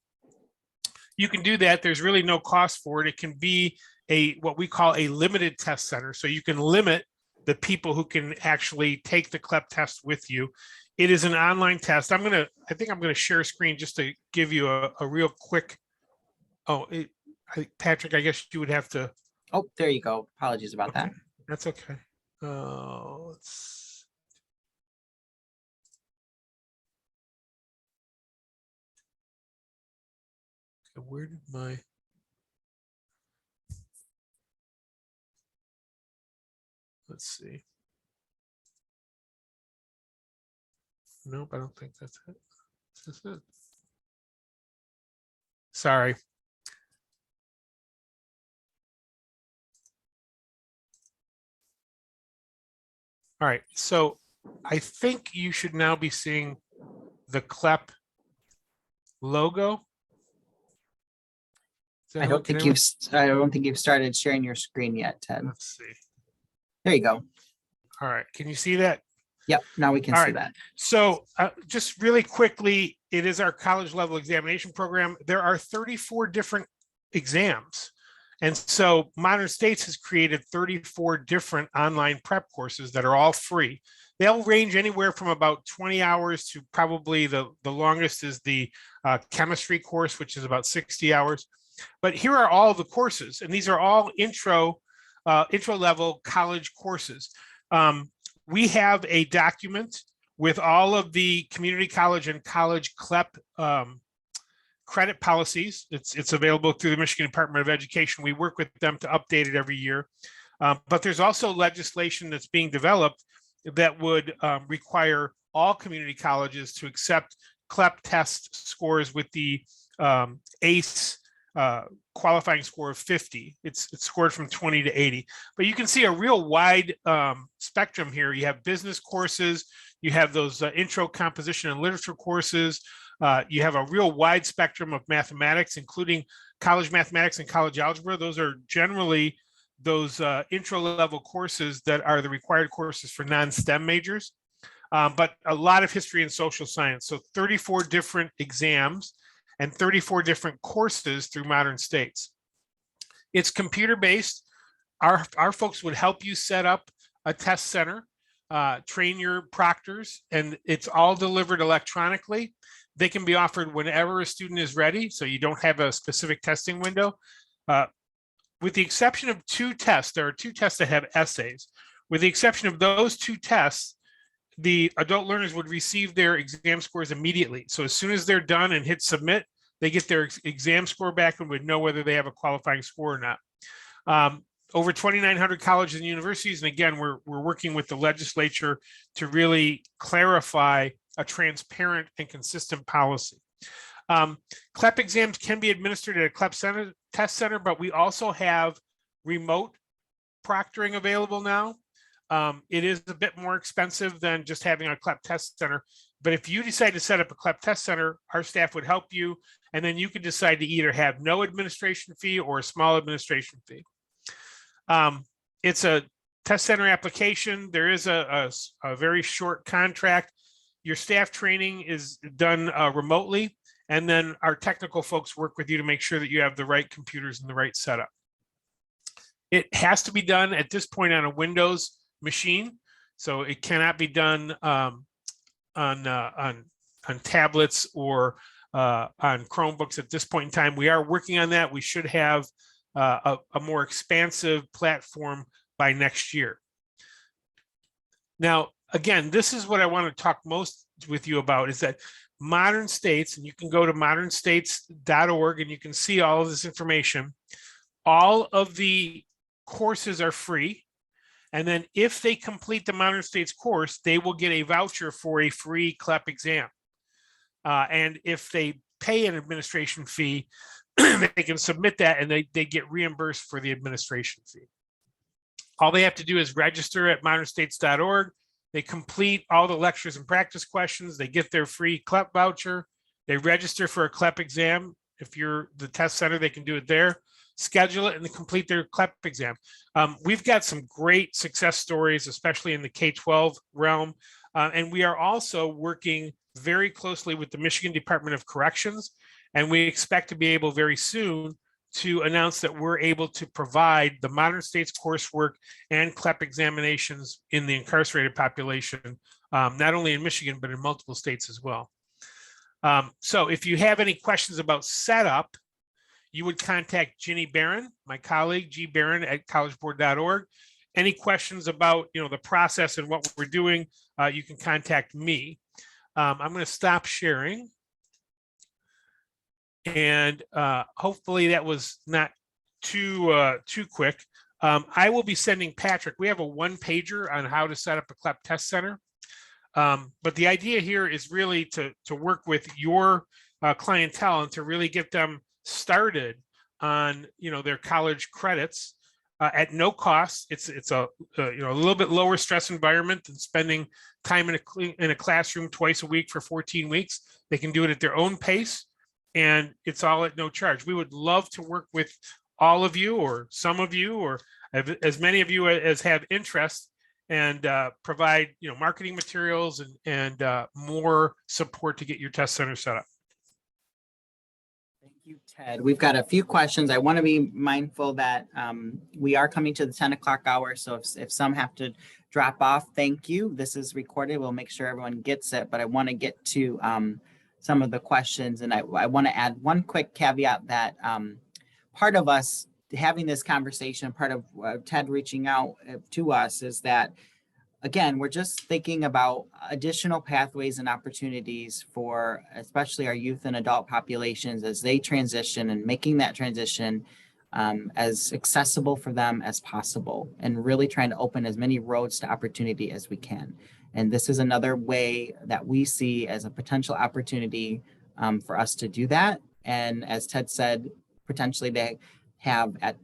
you can do that. There's really no cost for it. It can be what we call a limited test center. So you can limit the people who can actually take the CLEP test with you. It is an online test. I think I'm gonna share a screen just to give you a real quick. Patrick, I guess you would have to. Oh, there you go. Apologies about that. That's okay. Let's. Where did my. Let's see. Nope, I don't think that's it. Is this it? Sorry. All right, so I think you should now be seeing the CLEP logo. I don't think you've started sharing your screen yet, Ted. Let's see. There you go. All right, can you see that? Yep, now we can see that. So just really quickly, it is our college level examination program. There are 34 different exams. And so Modern States has created 34 different online prep courses that are all free. They'll range anywhere from about 20 hours to probably the longest is the chemistry course, which is about 60 hours. But here are all the courses, and these are all intro intro level college courses. We have a document with all of the community college and college CLEP credit policies. It's available through the Michigan Department of Education. We work with them to update it every year. But there's also legislation that's being developed that would require all community colleges to accept CLEP test scores with the ACE qualifying score of 50. It's scored from 20 to 80. But you can see a real wide spectrum here. You have business courses, you have those intro composition and literature courses, you have a real wide spectrum of mathematics, including college mathematics and college algebra. Those are generally those intro level courses that are the required courses for non-STEM majors, but a lot of history and social science. So 34 different exams and 34 different courses through Modern States. It's computer-based. Our folks would help you set up a test center, train your proctors, and it's all delivered electronically. They can be offered whenever a student is ready, so you don't have a specific testing window. With the exception of 2 tests, there are 2 tests that have essays. With the exception of those 2 tests, the adult learners would receive their exam scores immediately. So as soon as they're done and hit submit, they get their exam score back and would know whether they have a qualifying score or not. Over 2,900 colleges and universities. And again, we're working with the legislature to really clarify a transparent and consistent policy. CLEP exams can be administered at a CLEP center, test center, but we also have remote proctoring available now. It is a bit more expensive than just having a CLEP test center. But if you decide to set up a CLEP test center, our staff would help you. And then you can decide to either have no administration fee or a small administration fee. It's a test center application. There is a very short contract. Your staff training is done remotely. And then our technical folks work with you to make sure that you have the right computers and the right setup. It has to be done at this point on a Windows machine. So it cannot be done on tablets or on Chromebooks at this point in time. We are working on that. We should have a more expansive platform by next year. Now, again, this is what I want to talk most with you about, is that Modern States, and you can go to modernstates.org and you can see all of this information. All of the courses are free. And then if they complete the Modern States course, they will get a voucher for a free CLEP exam. And if they pay an administration fee, they can submit that and they get reimbursed for the administration fee. All they have to do is register at modernstates.org. They complete all the lectures and practice questions. They get their free CLEP voucher. They register for a CLEP exam. If you're the test center, they can do it there. Schedule it and complete their CLEP exam. We've got some great success stories, especially in the K-12 realm. And we are also working very closely with the Michigan Department of Corrections. And we expect to be able very soon to announce that we're able to provide the Modern States coursework and CLEP examinations in the incarcerated population, not only in Michigan, but in multiple states as well. So if you have any questions about setup, you would contact Ginny Barron, my colleague, G. Barron at collegeboard.org. Any questions about the process and what we're doing, you can contact me. I'm going to stop sharing. And hopefully that was not too quick. I will be sending Patrick. We have a 1-pager on how to set up a CLEP test center. But the idea here is really to work with your clientele and to really get them started on their college credits at no cost. It's a little bit lower stress environment than spending time in a classroom twice a week for 14 weeks. They can do it at their own pace. And it's all at no charge. We would love to work with all of you, or some of you, or as many of you as have interest, and provide marketing materials and more support to get your test center set up. Thank you, Ted. We've got a few questions. I want to be mindful that we are coming to the 10 o'clock hour. So if some have to drop off, thank you. This is recorded. We'll make sure everyone gets it. But I want to get to some of the questions. And I want to add one quick caveat that part of us having this conversation, part of Ted reaching out to us is that, again, we're just thinking about additional pathways and opportunities for especially our youth and adult populations as they transition, and making that transition as accessible for them as possible, and really trying to open as many roads to opportunity as we can. And this is another way that we see as a potential opportunity for us to do that. And as Ted said, potentially they have at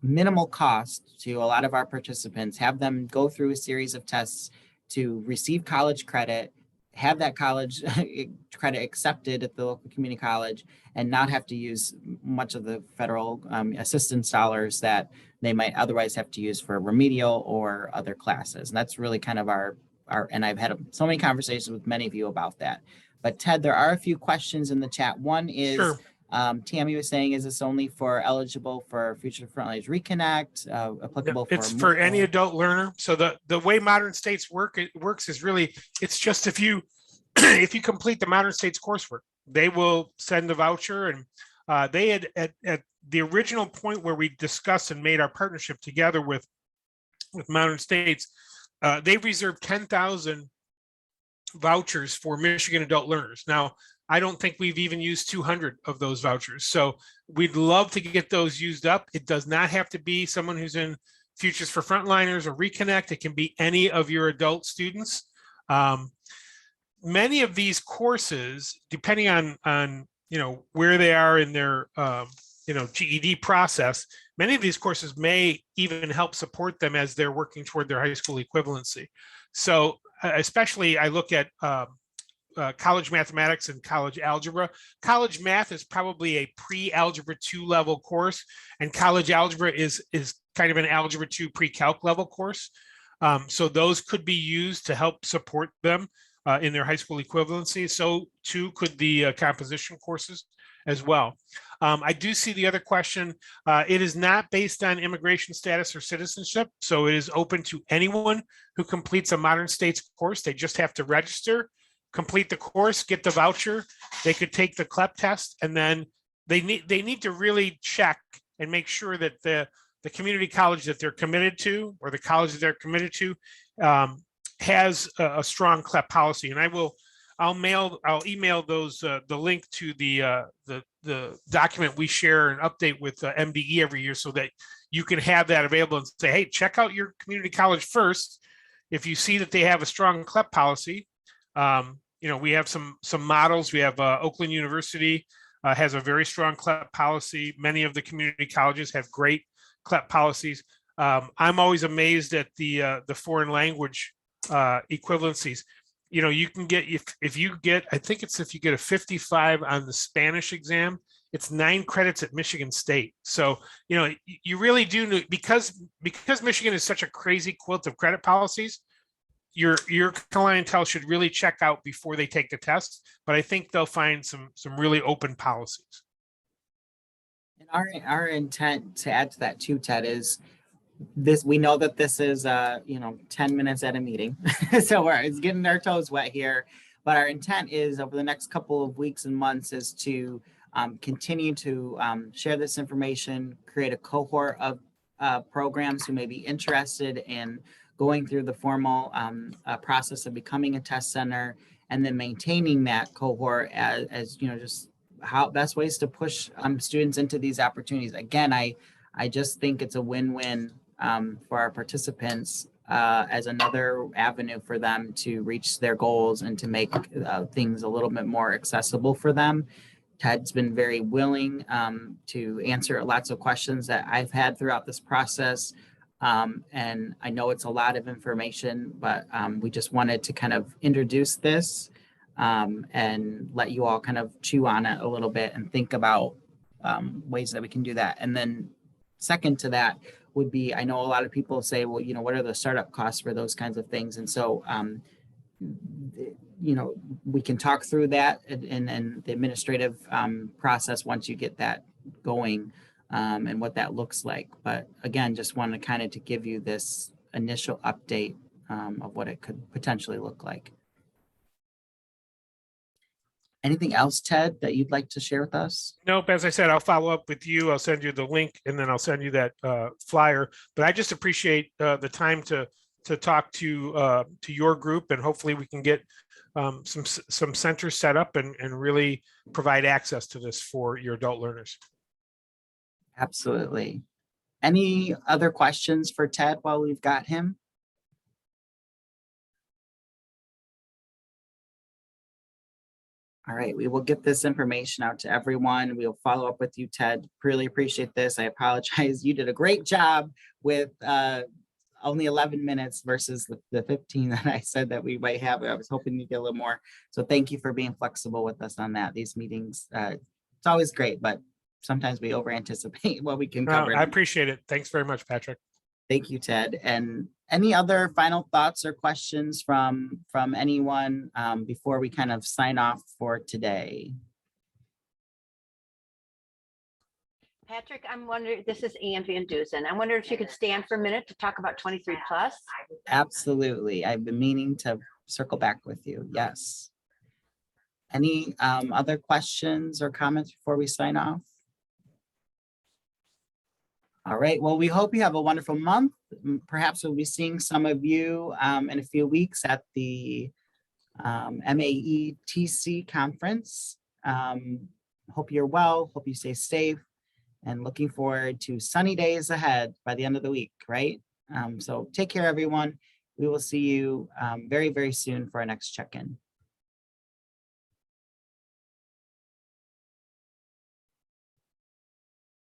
minimal cost to a lot of our participants, have them go through a series of tests to receive college credit, have that college credit accepted at the local community college, and not have to use much of the federal assistance dollars that they might otherwise have to use for remedial or other classes. And that's really kind of our and I've had so many conversations with many of you about that. But Ted, there are a few questions in the chat. One is, Sure. Tammy was saying, is this only for eligible for Future Frontliners Reconnect, applicable for? It's for any adult learner. So the way Modern States works is really, it's just if you if you complete the Modern States coursework, they will send a voucher. And they had at the original point where we discussed and made our partnership together with Modern States, they reserved 10,000 vouchers for Michigan adult learners. Now, I don't think we've even used 200 of those vouchers. So we'd love to get those used up. It does not have to be someone who's in Futures for Frontliners or Reconnect. It can be any of your adult students. Many of these courses, depending on where they are in their GED process, many of these courses may even help support them as they're working toward their high school equivalency. So especially I look at college mathematics and college algebra. College math is probably a pre-algebra 2 level course, and college algebra is kind of an algebra 2 pre-calc level course. So those could be used to help support them in their high school equivalency. So too could the composition courses as well. I do see the other question. It is not based on immigration status or citizenship. So it is open to anyone who completes a Modern States course. They just have to register, complete the course, get the voucher. They could take the CLEP test, and then they need to really check and make sure that the community college that they're committed to, or the college that they're committed to, has a strong CLEP policy. And I'll email those the link to the document we share and update with MDE every year, so that you can have that available and say, hey, check out your community college first. If you see that they have a strong CLEP policy, we have some models. We have Oakland University has a very strong CLEP policy. Many of the community colleges have great CLEP policies. I'm always amazed at the foreign language equivalencies. You can get, if you get a 55 on the Spanish exam, it's 9 credits at Michigan State. So, you really do, because Michigan is such a crazy quilt of credit policies, your clientele should really check out before they take the test. But I think they'll find some really open policies. And our intent, to add to that too, Ted, is this. We know that this is 10 minutes at a meeting, so it's getting our toes wet here. But our intent is, over the next couple of weeks and months, is to continue to share this information, create a cohort of programs who may be interested in going through the formal process of becoming a test center, and then maintaining that cohort as just how best ways to push students into these opportunities. Again, I just think it's a win-win for our participants as another avenue for them to reach their goals and to make things a little bit more accessible for them. Ted's been very willing to answer lots of questions that I've had throughout this process. And I know it's a lot of information, but we just wanted to kind of introduce this and let you all kind of chew on it a little bit and think about ways that we can do that. And then second to that would be, I know a lot of people say, well, what are the startup costs for those kinds of things? And so, we can talk through that and the administrative process once you get that going. And what that looks like. But again, just wanted kind of to give you this initial update of what it could potentially look like. Anything else, Ted, that you'd like to share with us? Nope, as I said, I'll follow up with you. I'll send you the link and then I'll send you that flyer. But I just appreciate the time to talk to your group, and hopefully we can get some centers set up and really provide access to this for your adult learners. Absolutely. Any other questions for Ted while we've got him? All right, we will get this information out to everyone. We'll follow up with you, Ted. Really appreciate this. I apologize. You did a great job with only 11 minutes versus the 15 that I said that we might have. I was hoping to get a little more. So thank you for being flexible with us on that. These meetings, it's always great, but sometimes we over anticipate what we can cover. I appreciate it. Thanks very much, Patrick. Thank you, Ted. And any other final thoughts or questions from anyone before we kind of sign off for today? Patrick, I'm wondering, this is Ann Van Dusen. I wonder if you could stand for a minute to talk about 23 plus. Absolutely. I've been meaning to circle back with you. Yes. Any other questions or comments before we sign off? All right. Well, we hope you have a wonderful month. Perhaps we'll be seeing some of you in a few weeks at the MAETC conference. Hope you're well. Hope you stay safe. And looking forward to sunny days ahead by the end of the week, right? So take care, everyone. We will see you very, very soon for our next check-in.